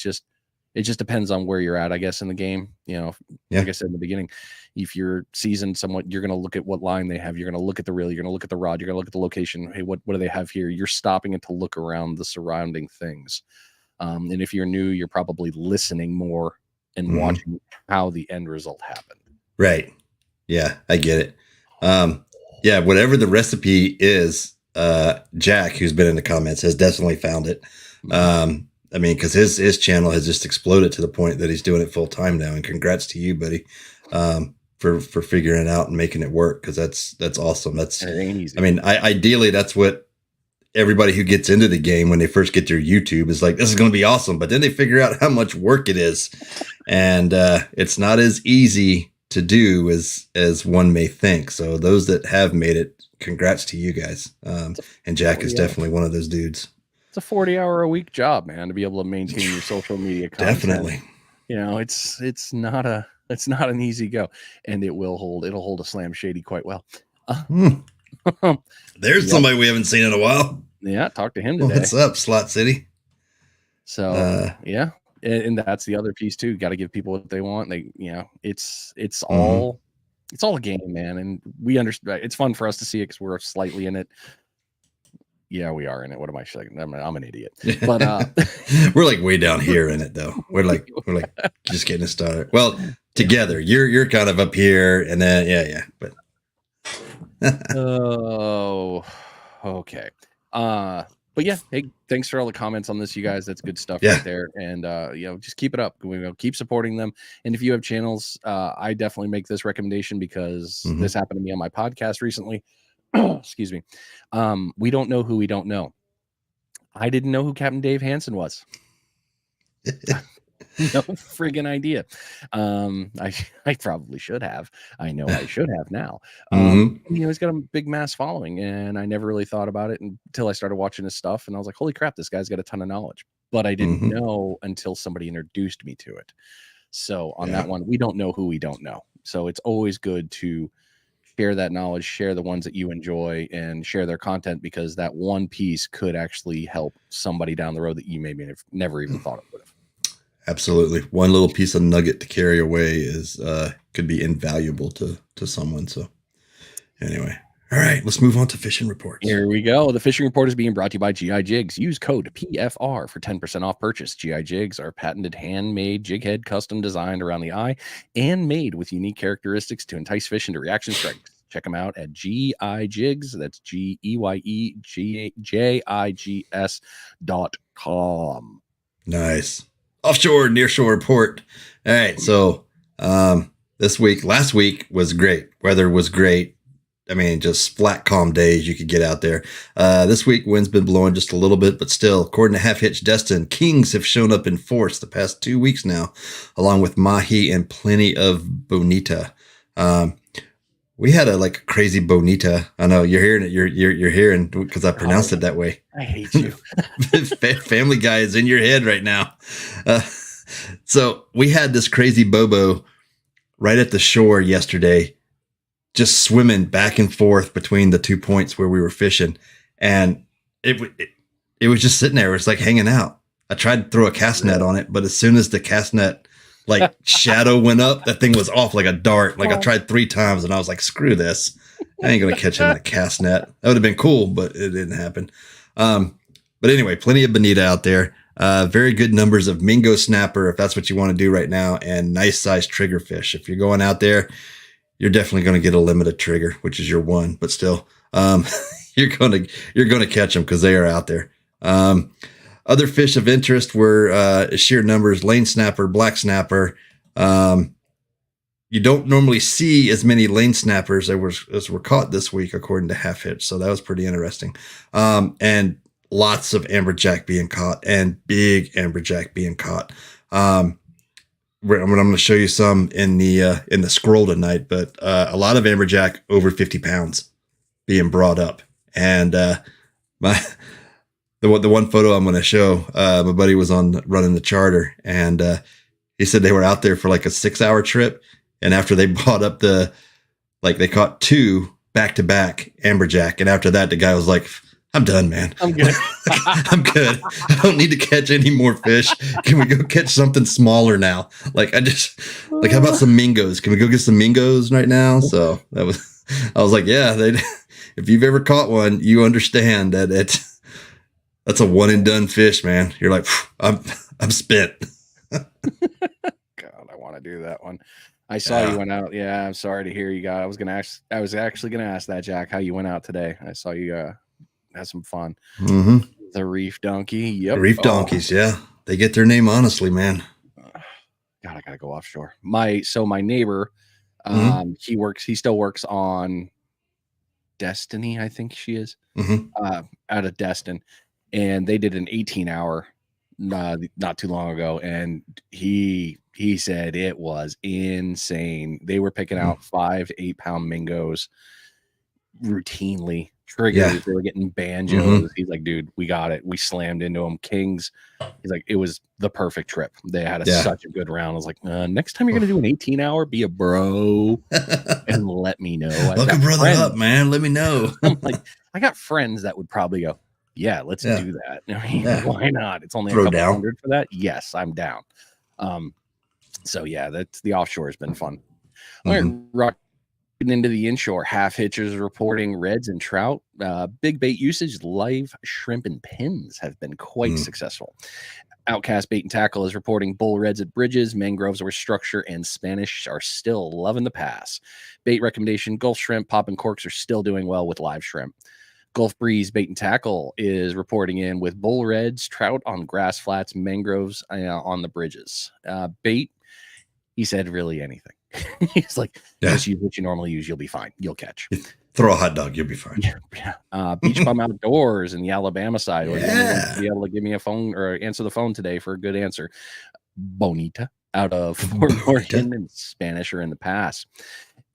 just depends on where you're at, I guess, in the game. Like I said in the beginning, if you're seasoned somewhat, you're going to look at what line they have. You're going to look at the reel. You're going to look at the rod. You're going to look at the location. Hey, what do they have here? You're stopping it to look around the surrounding things. And if you're new, you're probably listening more and watching how the end result happened. Right. Yeah, I get it. Whatever the recipe is, Jack, who's been in the comments, has definitely found it. I mean, because his channel has just exploded to the point that he's doing it full time now. And congrats to you, buddy, for figuring it out and making it work. Because that's awesome. It ain't easy. I mean, ideally, that's what everybody who gets into the game when they first get their YouTube is like, this is going to be awesome. But then they figure out how much work it is, and it's not as easy to do as one may think. So those that have made it, congrats to you guys. And Jack is definitely one of those dudes. It's a 40-hour-a-week job, man, to be able to maintain your social media content. Definitely. It's not an easy go, and it'll hold a Slam Shady quite well. There's somebody we haven't seen in a while. Yeah, talk to him today. What's up, Slot City? So and that's the other piece too. Got to give people what they want. It's all a game, man, and we understand. It's fun for us to see it because we're slightly in it. Yeah, we are in it. What am I saying? I'm an idiot. But we're like way down here in it though. We're like just getting started. Well, together. You're kind of up here, and then yeah. But oh, okay. But yeah, hey, thanks for all the comments on this, you guys. That's good stuff right there. And just keep it up. Keep supporting them. And if you have channels, I definitely make this recommendation because this happened to me on my podcast recently. Excuse me. We don't know who we don't know. I didn't know who Captain Dave Hansen was. No friggin' idea. I probably should have. I know I should have now. He's got a big mass following, and I never really thought about it until I started watching his stuff, and I was like, holy crap, this guy's got a ton of knowledge. But I didn't know until somebody introduced me to it. So on that one, we don't know who we don't know. So it's always good to share that knowledge, share the ones that you enjoy, and share their content, because that one piece could actually help somebody down the road that you maybe have never even thought of would have. Absolutely. One little piece of nugget to carry away is could be invaluable to someone. So anyway, all right, let's move on to fishing reports. Here we go. The fishing report is being brought to you by GI Jigs. Use code PFR for 10% off purchase. GI Jigs are patented handmade jig head, custom designed around the eye and made with unique characteristics to entice fish into reaction strikes. Check them out at GI Jigs. That's GEYEJIGS.com. Nice. Offshore, nearshore report. All right. So last week was great. Weather was great. I mean, just flat, calm days. You could get out there. This week, wind's been blowing just a little bit, but still, according to Half Hitch Destin, kings have shown up in force the past 2 weeks now, along with mahi and plenty of bonita. We had a crazy bonita. I know you're hearing it. You're hearing because I pronounced it that way. I hate you. Family Guy is in your head right now. So we had this crazy bobo right at the shore yesterday, just swimming back and forth between the 2 points where we were fishing, and it was just sitting there. It was like hanging out. I tried to throw a cast net on it, but as soon as the cast net shadow went up, that thing was off like a dart. I tried 3 times, and I was like, screw this. I ain't gonna catch him in a cast net. That would have been cool, but it didn't happen. But anyway, plenty of bonita out there. Very good numbers of mingo snapper, if that's what you want to do right now, and nice sized trigger fish. If you're going out there, you're definitely going to get a limited trigger, which is your one, but still, you're going to catch them because they are out there. Other fish of interest were sheer numbers, lane snapper, black snapper. You don't normally see as many lane snappers as were caught this week, according to Half Hitch. So that was pretty interesting. And lots of amberjack being caught, and big amberjack being caught. I'm going to show you some in the scroll tonight, but a lot of amberjack over 50 pounds being brought up. And the one photo I'm going to show, my buddy was running the charter, and he said they were out there for like a 6-hour trip. And after they brought up they caught 2 back-to-back amberjack. And after that, the guy was like, I'm done, man. I'm good. I'm good. I don't need to catch any more fish. Can we go catch something smaller now? How about some mingos? Can we go get some mingos right now? So I was like, yeah, if you've ever caught one, you understand that that's a one and done fish, man. You're like, I'm spent. God, I want to do that one. I saw you went out. Yeah, I'm sorry to hear you got. I was actually gonna ask that, Jack, how you went out today. I saw you had some fun. The reef donkey. Yep. Reef donkeys. Yeah. They get their name honestly, man. God, I gotta go offshore. My neighbor, he still works on Destiny, I think she is, out of Destin, and they did an 18-hour not too long ago, and he said it was insane. They were picking out 5 to 8 pound mingos routinely. Triggers, they were getting banjos. He's like, dude, we got it. We slammed into them. Kings. He's like, it was the perfect trip. They had such a good round. I was like, next time you're gonna do an 18-hour, be a bro and let me know. Look a brother up, man. Let me know. I'm like, I got friends that would probably go, yeah, let's do that. I mean, why not? It's only a couple hundred for that. Yes, I'm down. So yeah, that's the offshore has been fun. All right, Rock. Into the inshore, half hitchers reporting reds and trout. Big bait usage, live shrimp and pins have been quite successful. Outcast Bait and Tackle is reporting bull reds at bridges, mangroves where structure and Spanish are still loving the pass. Bait recommendation, Gulf shrimp, pop and corks are still doing well with live shrimp. Gulf Breeze Bait and Tackle is reporting in with bull reds, trout on grass flats, mangroves on the bridges. Bait, he said really anything. He's like, just use what you normally use. You'll be fine. You'll catch. Throw a hot dog. You'll be fine. Beach Bum Outdoors in the Alabama side. Or to be able to give me a phone or answer the phone today for a good answer. Bonita out of Fort Morgan and Spanish are in the pass.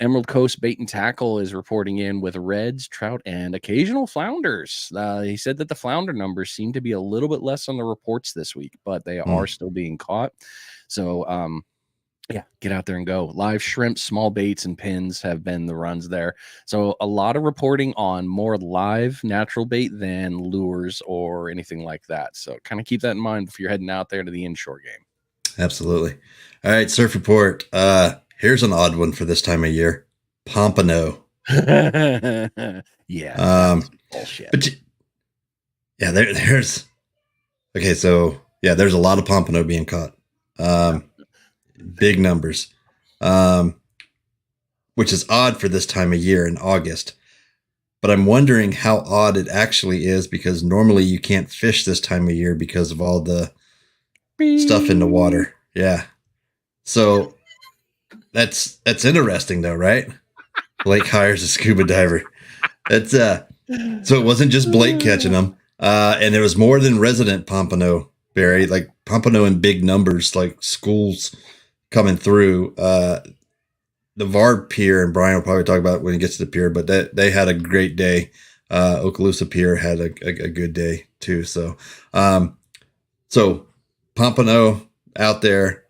Emerald Coast Bait and Tackle is reporting in with reds, trout, and occasional flounders. He said that the flounder numbers seem to be a little bit less on the reports this week, but they are still being caught. So, yeah, get out there and go. Live shrimp, small baits, and pins have been the runs there. So a lot of reporting on more live natural bait than lures or anything like that. So kind of keep that in mind if you're heading out there to the inshore game. Absolutely. All right, surf report. Here's an odd one for this time of year. Pompano. Yeah. Bullshit. But there's okay. So there's a lot of pompano being caught. Big numbers, which is odd for this time of year in August. But I'm wondering how odd it actually is because normally you can't fish this time of year because of all the stuff in the water. Yeah. So that's interesting though, right? Blake hires a scuba diver. That's so it wasn't just Blake catching them. And there was more than resident pompano, Barry, like pompano in big numbers, like schools coming through. The Vard Pier, and Brian will probably talk about it when he gets to the pier, but they had a great day. Okaloosa Pier had a good day too. So pompano out there,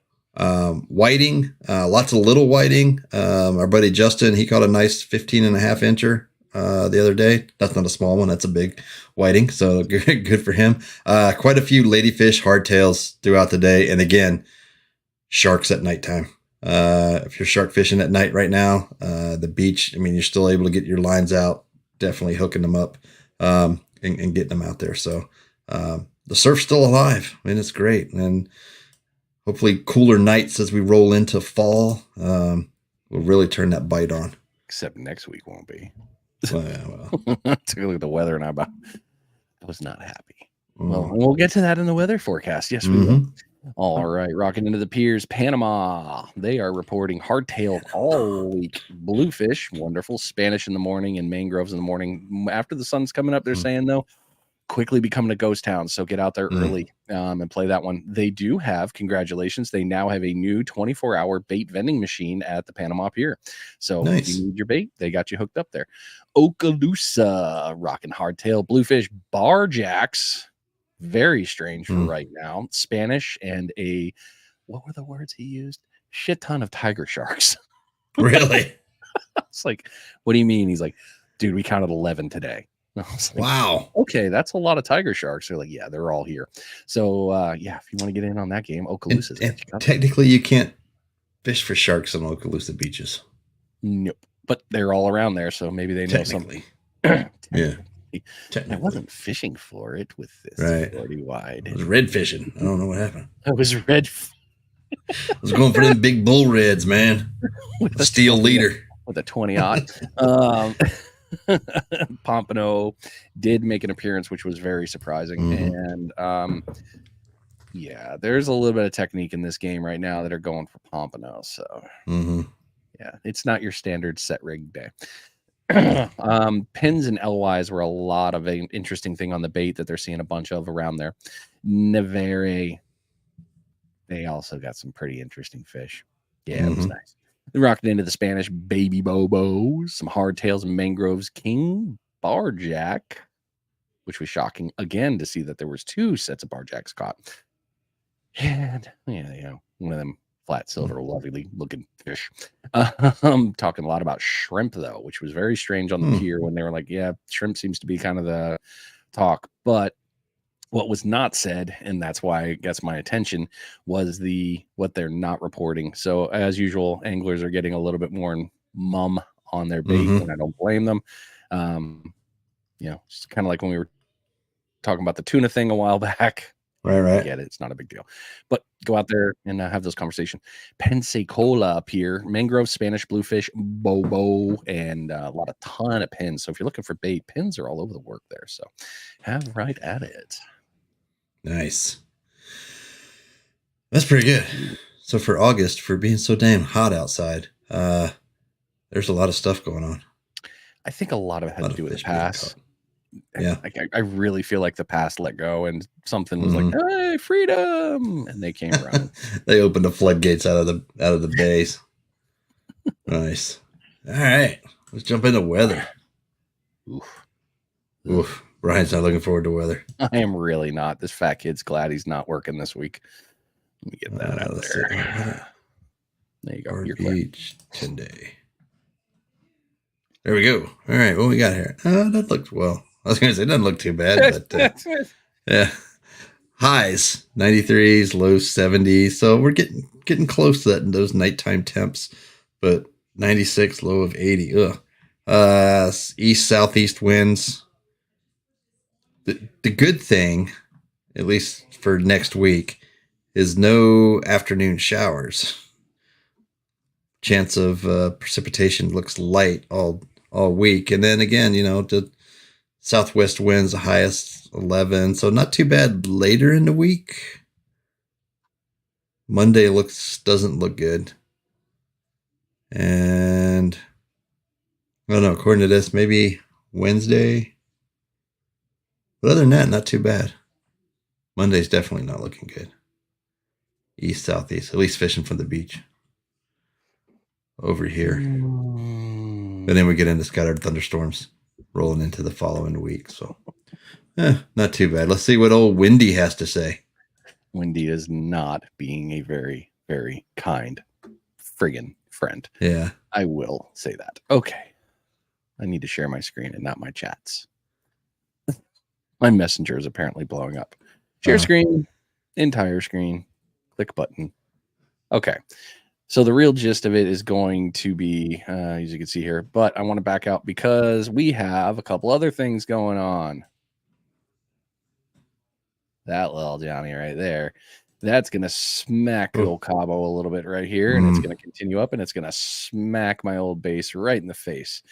whiting, lots of little whiting. Our buddy Justin, he caught a nice 15.5 incher the other day. That's not a small one. That's a big whiting. So good for him. Quite a few ladyfish, hardtails throughout the day. And again, sharks at nighttime. If you're shark fishing at night right now, the beach, I mean, you're still able to get your lines out, definitely hooking them up, and getting them out there. So, the surf's still alive. I mean, it's great. And hopefully cooler nights as we roll into fall, will really turn that bite on. Except next week won't be. Well. Took a look at the weather and I was not happy. Well, we'll get to that in the weather forecast. Yes, we will. All right, rocking into the piers, Panama. They are reporting hardtail all week. Bluefish, wonderful. Spanish in the morning and mangroves in the morning. After the sun's coming up, they're saying, though, quickly becoming a ghost town. So get out there early and play that one. They do have, congratulations, they now have a new 24-hour bait vending machine at the Panama Pier. So if you need your bait, they got you hooked up there. Okaloosa, rocking hardtail, bluefish, barjacks. Very strange for right now. Spanish and what were the words he used? Shit ton of tiger sharks. Really? It's like, what do you mean? He's like, dude, we counted 11 today. I was like, wow. Okay, that's a lot of tiger sharks. They're like, yeah, they're all here. So if you want to get in on that game, Okaloosa. And technically, you can't fish for sharks on Okaloosa beaches. Nope. But they're all around there, so maybe they know something. Yeah. I wasn't fishing for it with this 40 wide. It was red fishing. I don't know what happened. I was red. I was going for them big bull reds, man. With a steel leader. With a 20-aught. Pompano did make an appearance, which was very surprising. And there's a little bit of technique in this game right now that are going for Pompano. So it's not your standard set rig day. Pins and LYs were a lot of an interesting thing on the bait that they're seeing a bunch of around there. Nevere, they also got some pretty interesting fish. Yeah, it was nice. They rocked into the Spanish baby bobos, some hardtails and mangroves, king barjack, which was shocking again to see that there was 2 sets of barjacks caught. And one of them flat silver, lovely looking fish. I'm talking a lot about shrimp though, which was very strange on the pier when they were like, yeah, shrimp seems to be kind of the talk. But what was not said, and that's why it gets my attention, was what they're not reporting. So as usual, anglers are getting a little bit more mum on their bait, and I don't blame them. It's kind of like when we were talking about the tuna thing a while back. Right. I get it. It's not a big deal. But go out there and have those conversations. Pensacola up here, mangrove, Spanish bluefish, bobo, and a ton of pins. So if you're looking for bait, pins are all over the work there. So have right at it. Nice. That's pretty good. So for August, for being so damn hot outside, there's a lot of stuff going on. I think a lot of it had to do with the pass. Yeah, I really feel like the past let go and something was like, "Hey, freedom!" and they came around. They opened the floodgates out of the bays. Nice. All right, let's jump into weather. Oof. Brian's not looking forward to weather. I am really not. This fat kid's glad he's not working this week. Let me get that out there. There you go. You're Beach 10-day. There we go. All right, what we got here? That looks well. I was going to say it doesn't look too bad, but yeah. Highs 93s, lows 70s. So we're getting close to those nighttime temps, but 96, low of 80. East southeast winds. The good thing, at least for next week, is no afternoon showers. Chance of precipitation looks light all week, and then again, the southwest winds the highest 11, so not too bad later in the week. Monday doesn't look good, and I don't know. According to this, maybe Wednesday, but other than that, not too bad. Monday's definitely not looking good. East southeast, at least fishing from the beach over here. But then we get into scattered thunderstorms rolling into the following week. So, not too bad. Let's see what old Windy has to say. Windy is not being a very, very kind friggin' friend. Yeah. I will say that. Okay. I need to share my screen and not my chats. My messenger is apparently blowing up. Share screen, entire screen, click button. Okay. So the real gist of it is going to be, as you can see here, but I want to back out because we have a couple other things going on. That little Johnny right there, that's going to smack old Cabo a little bit right here, and it's going to continue up, and it's going to smack my old base right in the face.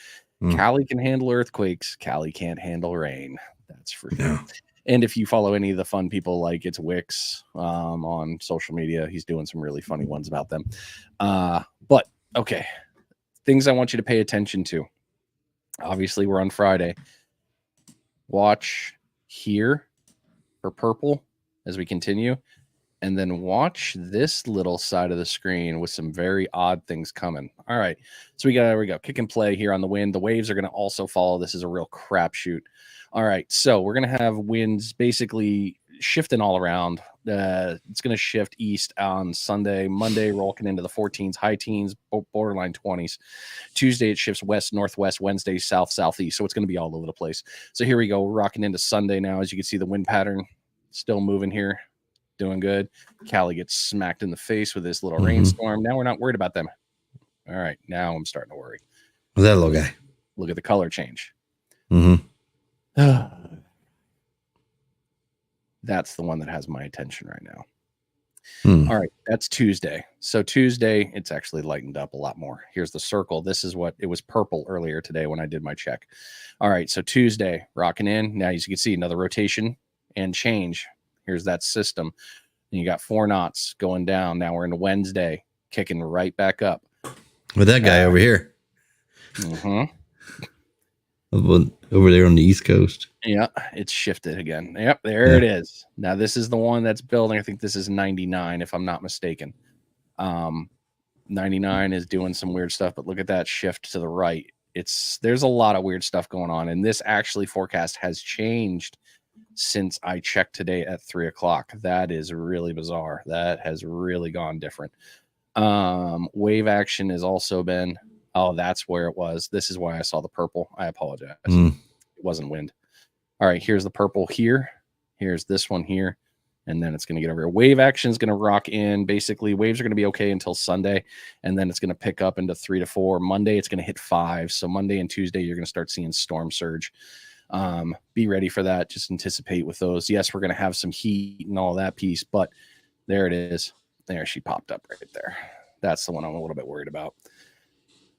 Cali can handle earthquakes. Cali can't handle rain. That's for sure. Yeah. And if you follow any of the fun people like it's Wix on social media, he's doing some really funny ones about them. But okay, things I want you to pay attention to. Obviously, we're on Friday. Watch here for purple as we continue. And then watch this little side of the screen with some very odd things coming. All right. So we go. Kick and play here on the wind. The waves are going to also follow. This is a real crapshoot. All right. So we're going to have winds basically shifting all around. It's going to shift east on Sunday. Monday, rolling into the 14s, high teens, borderline 20s. Tuesday, it shifts west, northwest. Wednesday, south, southeast. So it's going to be all over the place. So here we go. We're rocking into Sunday now. As you can see, the wind pattern still moving here. Doing good. Cali gets smacked in the face with this little rainstorm. Now we're not worried about them. All right. Now I'm starting to worry. What's that little guy? Look at the color change. That's the one that has my attention right now. All right. That's Tuesday. So Tuesday, it's actually lightened up a lot more. Here's the circle. This is what it was purple earlier today when I did my check. All right. So Tuesday, rocking in. Now, as you can see, another rotation and change. Here's that system. And you got 4 knots going down. Now we're into Wednesday, kicking right back up. With that guy over here. Over there on the East Coast. Yeah, it's shifted again. Yep, there it is. Now this is the one that's building. I think this is 99, if I'm not mistaken. 99 is doing some weird stuff, but look at that shift to the right. There's a lot of weird stuff going on, and this actually forecast has changed since I checked today at 3:00. That is really bizarre. That has really gone different. Wave action has also been, that's where it was. This is why I saw the purple. I apologize. It wasn't wind. All right, here's the purple here. Here's this one here. and then it's going to get over here. Wave action is going to rock in. Basically, waves are going to be okay until Sunday, and then it's going to pick up into 3 to 4. Monday, it's going to hit 5. So Monday and Tuesday, you're going to start seeing storm surge. Be ready for that. Just anticipate with those. Yes, we're going to have some heat and all that piece, but there it is. There, she popped up right there. That's the one I'm a little bit worried about.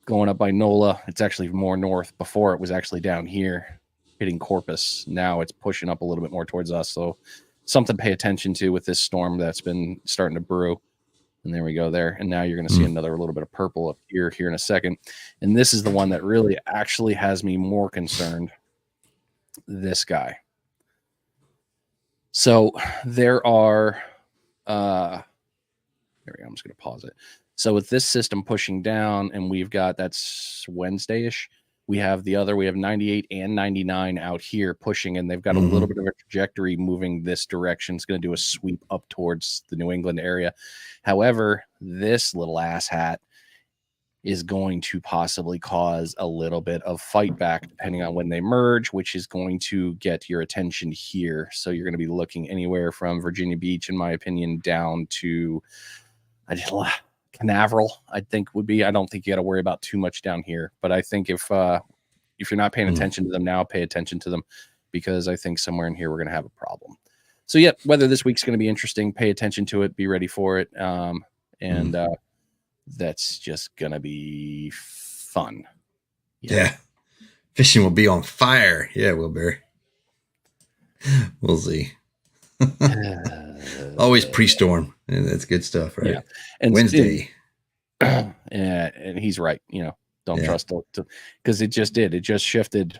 Going up by NOLA, it's actually more north. Before it was actually down here hitting Corpus. Now it's pushing up a little bit more towards us. So something to pay attention to with this storm that's been starting to brew. And there we go there. And now you're going to see another little bit of purple up here in a second. And this is the one that really actually has me more concerned. This guy. So there are, there we go. I'm just going to pause it. So with this system pushing down, and we've got, that's Wednesday-ish, we have 98 and 99 out here pushing, and they've got a little bit of a trajectory moving this direction. It's going to do a sweep up towards the New England area. However, this little asshat is going to possibly cause a little bit of fight back depending on when they merge, which is going to get your attention here. So you're going to be looking anywhere from Virginia Beach, in my opinion, down to Canaveral, I think would be. I don't think you got to worry about too much down here, but I think if you're not paying attention to them now, pay attention to them, because I think somewhere in here we're going to have a problem. So yeah, whether this week's going to be interesting, pay attention to it, be ready for it, and that's just going to be fun. Yeah, fishing will be on fire. Yeah, Wilbury. We'll see. Always pre-storm, and that's good stuff, right? Yeah, and Wednesday. And he's right. Don't trust it, because it just shifted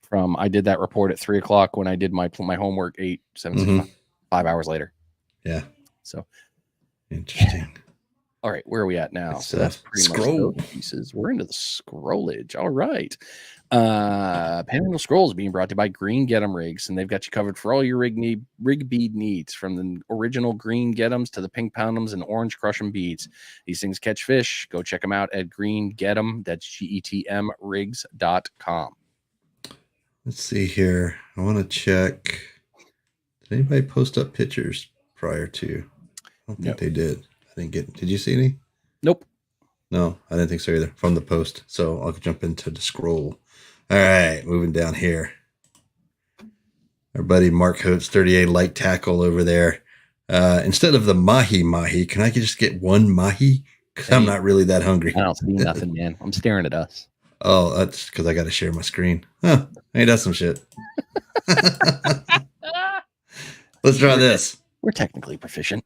from. I did that report at 3:00 when I did my homework 5 hours later. Yeah. So interesting. All right, where are we at now? So that's pretty much those pieces. We're into the scrollage. All right. Panhandle Scrolls being brought to you by Green Get 'em Rigs, and they've got you covered for all your rig bead needs, from the original green Get 'ems to the pink pound 'ems and orange crush 'em beads. These things catch fish. Go check them out at Green Get 'em. That's GETM rigs.com. Let's see here. I want to check. Did anybody post up pictures prior to? I don't think they did. Did you see any? Nope. No, I didn't think so either from the post. So I'll jump into the scroll. All right, moving down here. Our buddy Mark Holtz, 38 light tackle over there. Instead of the mahi, can I just get one mahi? Because I'm not really that hungry. I don't see nothing, man. I'm staring at us. Oh, that's because I got to share my screen. Huh? Hey, that's some shit. Let's try this. We're technically proficient.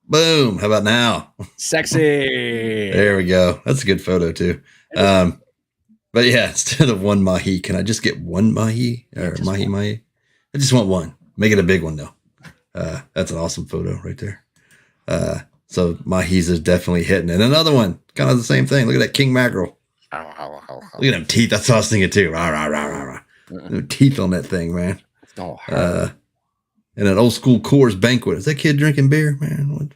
Boom. How about now? Sexy. There we go. That's a good photo too. But yeah, instead of one mahi, can I just get one mahi or mahi? I just want one. Make it a big one though. That's an awesome photo right there. So mahis is definitely hitting. And another one, kind of the same thing. Look at that king mackerel. Look at them teeth. That's what I was thinking too. Rah, rah, rah, rah, rah. No teeth on that thing, man. And an old school Coors Banquet. Is that kid drinking beer, man?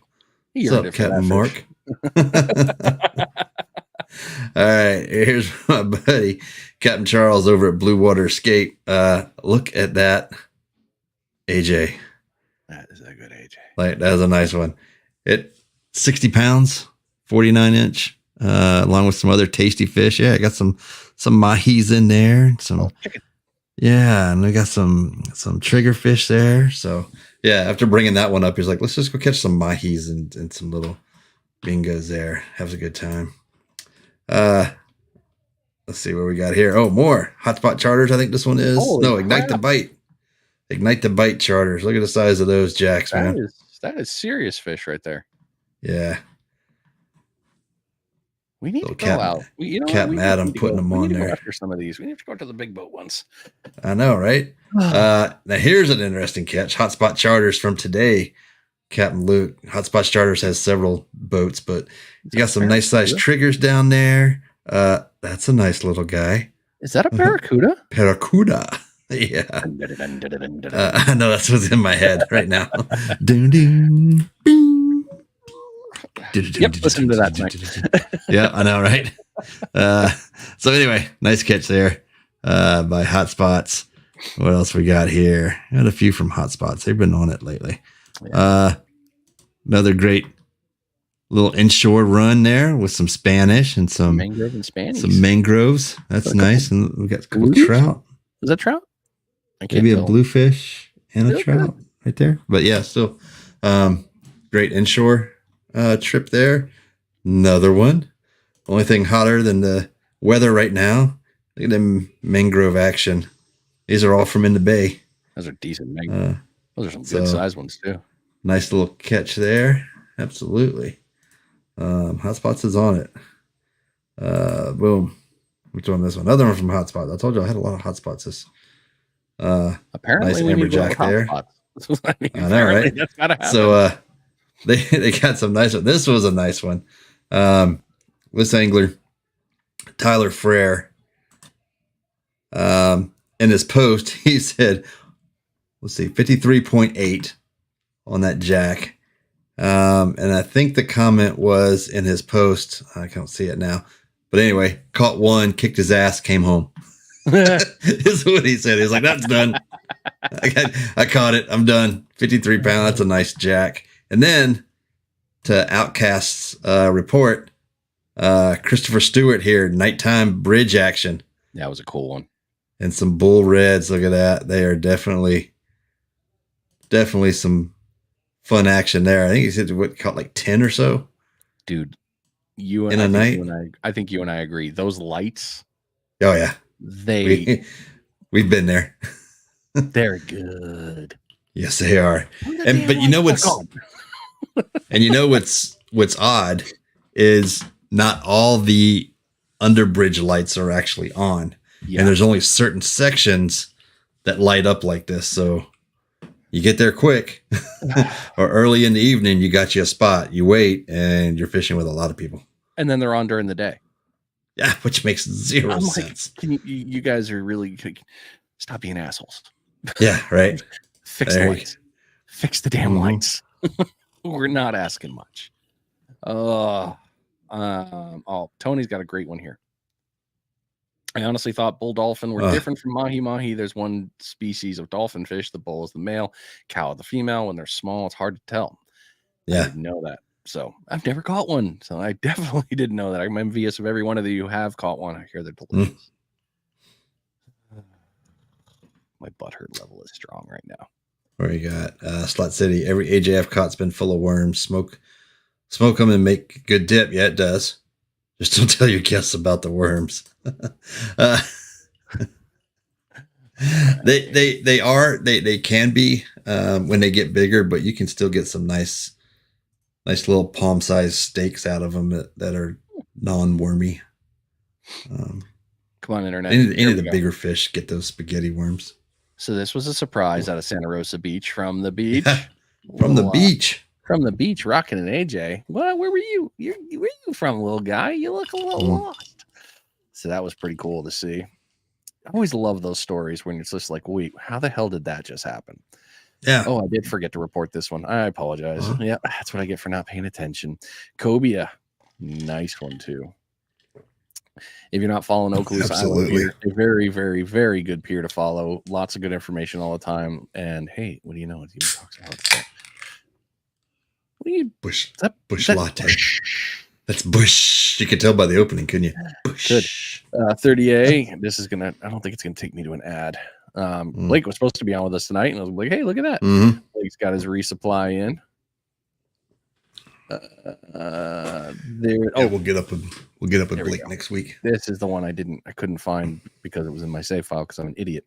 What's up, Captain Mark? All right, here's my buddy Captain Charles over at Blue Water Escape. Look at that, AJ. That is a good AJ. Like, that is a nice one. 60 pounds, 49-inch, along with some other tasty fish. Yeah, I got some mahis in there, some chicken. Yeah, and we got some trigger fish there. So yeah, after bringing that one up, he's like, let's just go catch some mahis and some little bingos there. Have a good time. Let's see what we got here. Oh, more hotspot charters. I think this one is. Ignite the Bite. Ignite the Bite charters. Look at the size of those jacks, man. That is serious fish right there. Yeah. We need to go out. Captain Adam putting them on there. After some of these, we need to go to the big boat ones. I know, right? Now here's an interesting catch. Hotspot charters from today. Captain Luke. Hotspot charters has several boats, but you got some nice sized triggers down there. That's a nice little guy. Is that a barracuda? Barracuda. Yeah. I know that's what's in my head right now. Ding, ding, bing. Yep, listen to that tonight. Yeah, I know, right? So anyway, nice catch there by Hotspots. What else we got here? Got a few from Hotspots. They've been on it lately. Another great little inshore run there with some Spanish and some mangrove and Spanish. Some mangroves. That's nice. And we got a couple trout. Is that trout? I can't tell. A bluefish and a trout right there. But yeah, still great inshore trip there. Another one. Only thing hotter than the weather right now. Look at them mangrove action. These are all from in the bay. Those are decent mangroves. Those are some good size ones too. Nice little catch there. Absolutely. Hotspots is on it. Boom. Which one? This one. Another one from Hotspots. I told you I had a lot of Hotspots. This. Apparently, nice amberjack there. I know, right? That's gotta happen. So they got some nice ones. This was a nice one. This angler, Tyler Frere. In his post, he said, let's see, 53.8 on that jack. And I think the comment was in his post. I can't see it now. But anyway, caught one, kicked his ass, came home. This is what he said. He was like, that's done. I caught it. I'm done. 53 pounds. That's a nice jack. And then to Outcast's report, Christopher Stewart here, nighttime bridge action. That was a cool one. And some bull reds. Look at that. They are definitely some fun action there. I think he said what caught like 10 or so. Dude, you and I think you and I agree. Those lights. Oh yeah. We've been there. They're good. Yes, they are. But you know what's and you know what's odd is not all the underbridge lights are actually on. Yeah. And there's only certain sections that light up like this. So you get there quick or early in the evening, you got you a spot, you wait, and you're fishing with a lot of people. And then they're on during the day. Yeah, which makes zero sense. Can you guys are really stop being assholes. Yeah, right. Fix the lights. Fix the damn lights. We're not asking much. Tony's got a great one here. I honestly thought bull dolphin were different from mahi-mahi. There's one species of dolphin fish. The bull is the male, cow is the female. When they're small, it's hard to tell. Yeah. I didn't know that. So I've never caught one. So I definitely didn't know that. I'm envious of every one of you who have caught one. I hear they're delicious. My butthurt level is strong right now. Where you got Slot City. Every AJF caught's been full of worms. Smoke them and make good dip. Yeah, it does. Just don't tell your guests about the worms. They can be when they get bigger, but you can still get some nice little palm sized steaks out of them that are non-wormy. Come on, internet. Any of the bigger fish get those spaghetti worms. So this was a surprise out of Santa Rosa Beach from the beach. Yeah, from the beach, rocking an AJ. Well, where were you? Where are you from, little guy? You look a little lost. So that was pretty cool to see. I always love those stories when it's just like, wait, how the hell did that just happen? Yeah. Oh, I did forget to report this one. I apologize. Yeah, that's what I get for not paying attention. Cobia, nice one too. If you're not following Okaloosa Island, a very, very, very good pier to follow. Lots of good information all the time. And hey, what do you know? It even talks about that. What are you bush latte? That's bush. You could tell by the opening, couldn't you? Bush. Good. 30A. This is gonna. I don't think it's gonna take me to an ad. Blake was supposed to be on with us tonight, and I was like, "Hey, look at that! Blake's got his resupply in." We'll get up with Blake next week. This is the one I couldn't find because it was in my save file because I'm an idiot.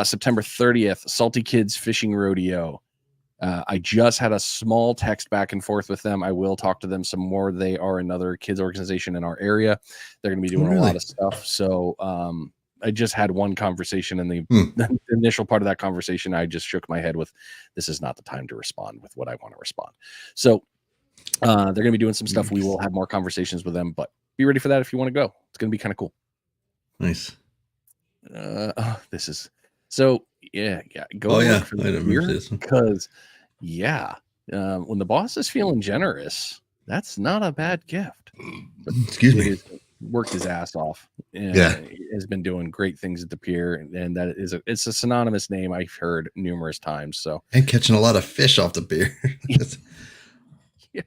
September 30th, Salty Kids Fishing Rodeo. I just had a small text back and forth with them. I will talk to them some more. They are another kids organization in our area. They're going to be doing a lot of stuff. So I just had one conversation, and the initial part of that conversation, I just shook my head with, this is not the time to respond with what I want to respond. So they're going to be doing some stuff. We will have more conversations with them, but be ready for that if you want to go. It's going to be kind of cool. Nice. This is so go look for the beer because when the boss is feeling generous, that's not a bad gift. Excuse me. worked his ass off. Yeah. He has been doing great things at the pier, and that is it's a synonymous name I've heard numerous times. So and catching a lot of fish off the pier. Yeah.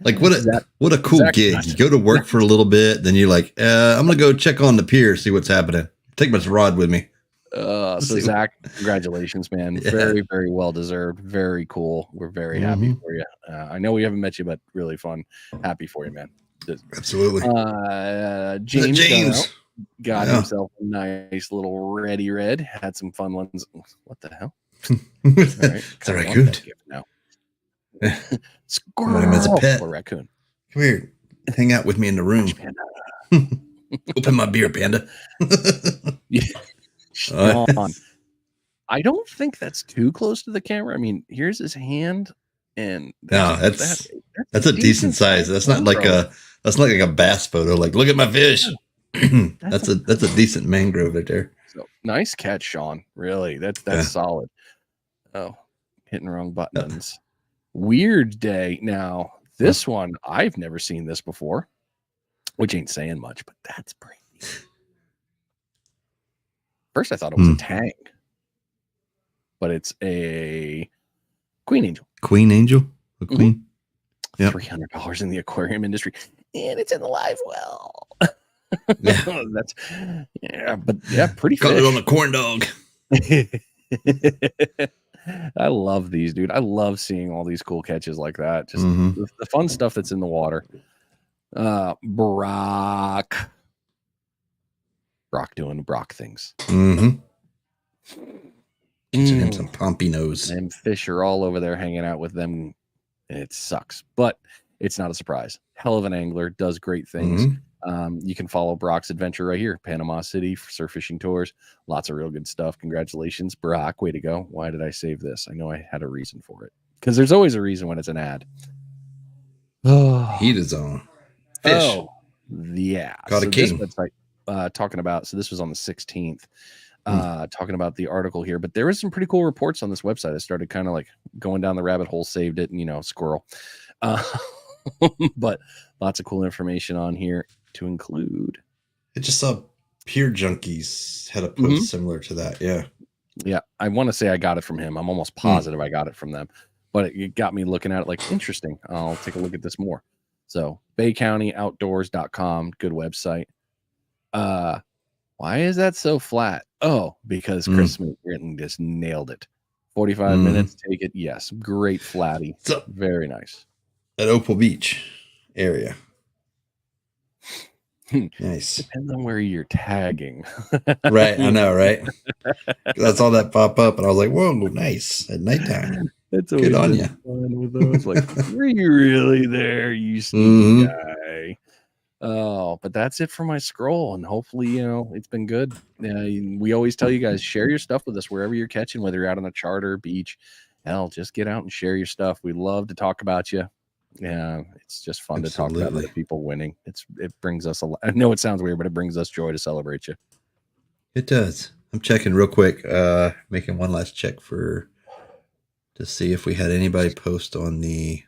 Like what a cool gig. You go to work for a little bit, then you're like, I'm gonna go check on the pier, see what's happening. Take my rod with me. So Zach, congratulations, man. Yeah. Very, very well deserved. Very cool. We're very happy for you. I know we haven't met you, but really fun. Happy for you, man. Absolutely. James got himself a nice little ready red. Had some fun ones. What the hell? All right. It's a raccoon. Now. Squirrel. As a pet. Or raccoon. Come here. Hang out with me in the room. Open my beer, Panda. I don't think that's too close to the camera. I mean, here's his hand, and that's a decent size. That's not like a bass photo. Like, look at my fish. that's a decent mangrove right there. So nice catch, Sean. Really, that's solid. Oh, hitting wrong buttons. Weird day. Now this one I've never seen this before, which ain't saying much, but that's pretty. First, I thought it was a tang, but it's a queen angel. Queen angel? A queen? Yeah. $300 in the aquarium industry, and it's in the live well. Yeah. Pretty. Got it on the corn dog. I love these, dude. I love seeing all these cool catches like that. Just the fun stuff that's in the water. Brock doing Brock things. Catching him some pompinos. And fish are all over there hanging out with them. It sucks, but it's not a surprise. Hell of an angler, does great things. You can follow Brock's adventure right here, Panama City surf fishing tours. Lots of real good stuff. Congratulations, Brock. Way to go. Why did I save this? I know I had a reason for it, because there's always a reason when it's an ad. Heat is on. Fish. Oh, yeah. Caught a king. This website, talking about, so this was on the 16th, talking about the article here, but there was some pretty cool reports on this website. I started kind of like going down the rabbit hole, saved it, and squirrel. But lots of cool information on here to include. I just saw Pier Junkies had a post similar to that. Yeah. I want to say I got it from him. I'm almost positive I got it from them, but it got me looking at it like, interesting. I'll take a look at this more. So BayCountyOutdoors.com, good website. Why is that so flat? Oh, because Chris Smith just nailed it. 45 minutes, take it. Yes, great flatty. So, very nice. At Opal Beach area. Nice. Depends on where you're tagging. Right, I know, right? That's all that pop up, and I was like, whoa, nice. At nighttime. It's always good on you. Fun with those. Like, were you really there, you sneaky guy? Oh, but that's it for my scroll, and hopefully, it's been good. We always tell you guys, share your stuff with us wherever you're catching, whether you're out on a charter, beach. Hell, just get out and share your stuff. We love to talk about you. Yeah, it's just fun to talk about other people winning. It brings us I know it sounds weird, but it brings us joy to celebrate you. It does. I'm checking real quick, making one last check to see if we had anybody post on the.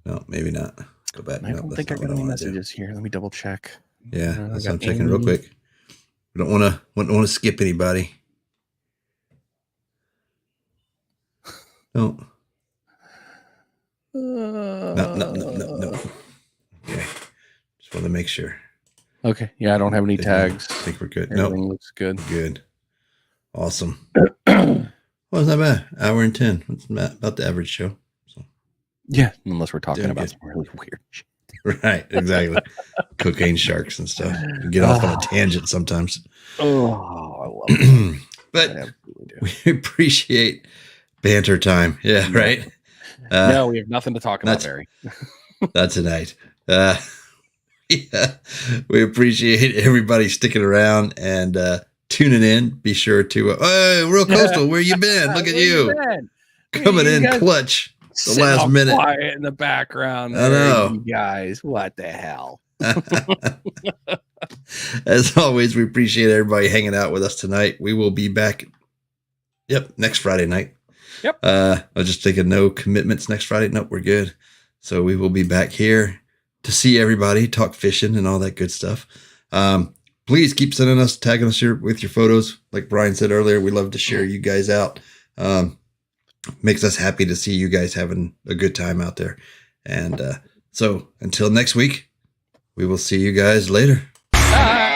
No, maybe not. Go back. I don't think I got any messages here. Let me double check. Yeah, that's what I'm checking real quick. We don't want to skip anybody. No. No. Okay. Just want to make sure. Okay. Yeah, I don't have any tags. I think we're good. Everything looks good. Good. Awesome. Well, it's not bad. Hour and 10. It's about the average show. So. Yeah, unless we're talking about some really weird shit. Right, exactly. Cocaine sharks and stuff. You get off on a tangent sometimes. Oh, I love it. But we appreciate banter time. Yeah, right? No, we have nothing to talk about, Barry. Not tonight. Yeah, we appreciate everybody sticking around and tuning in. Be sure to Real Coastal, where you been? Look at you coming in clutch. The last minute, quiet in the background. I know, you guys. What the hell? As always, we appreciate everybody hanging out with us tonight. We will be back. Yep, next Friday night. Yep. I was just thinking no commitments next Friday. Nope, we're good. So we will be back here to see everybody, talk fishing and all that good stuff. Please keep sending us, tagging us with your photos. Like Brian said earlier, we love to share you guys out. Makes us happy to see you guys having a good time out there. And so until next week, we will see you guys later. Bye.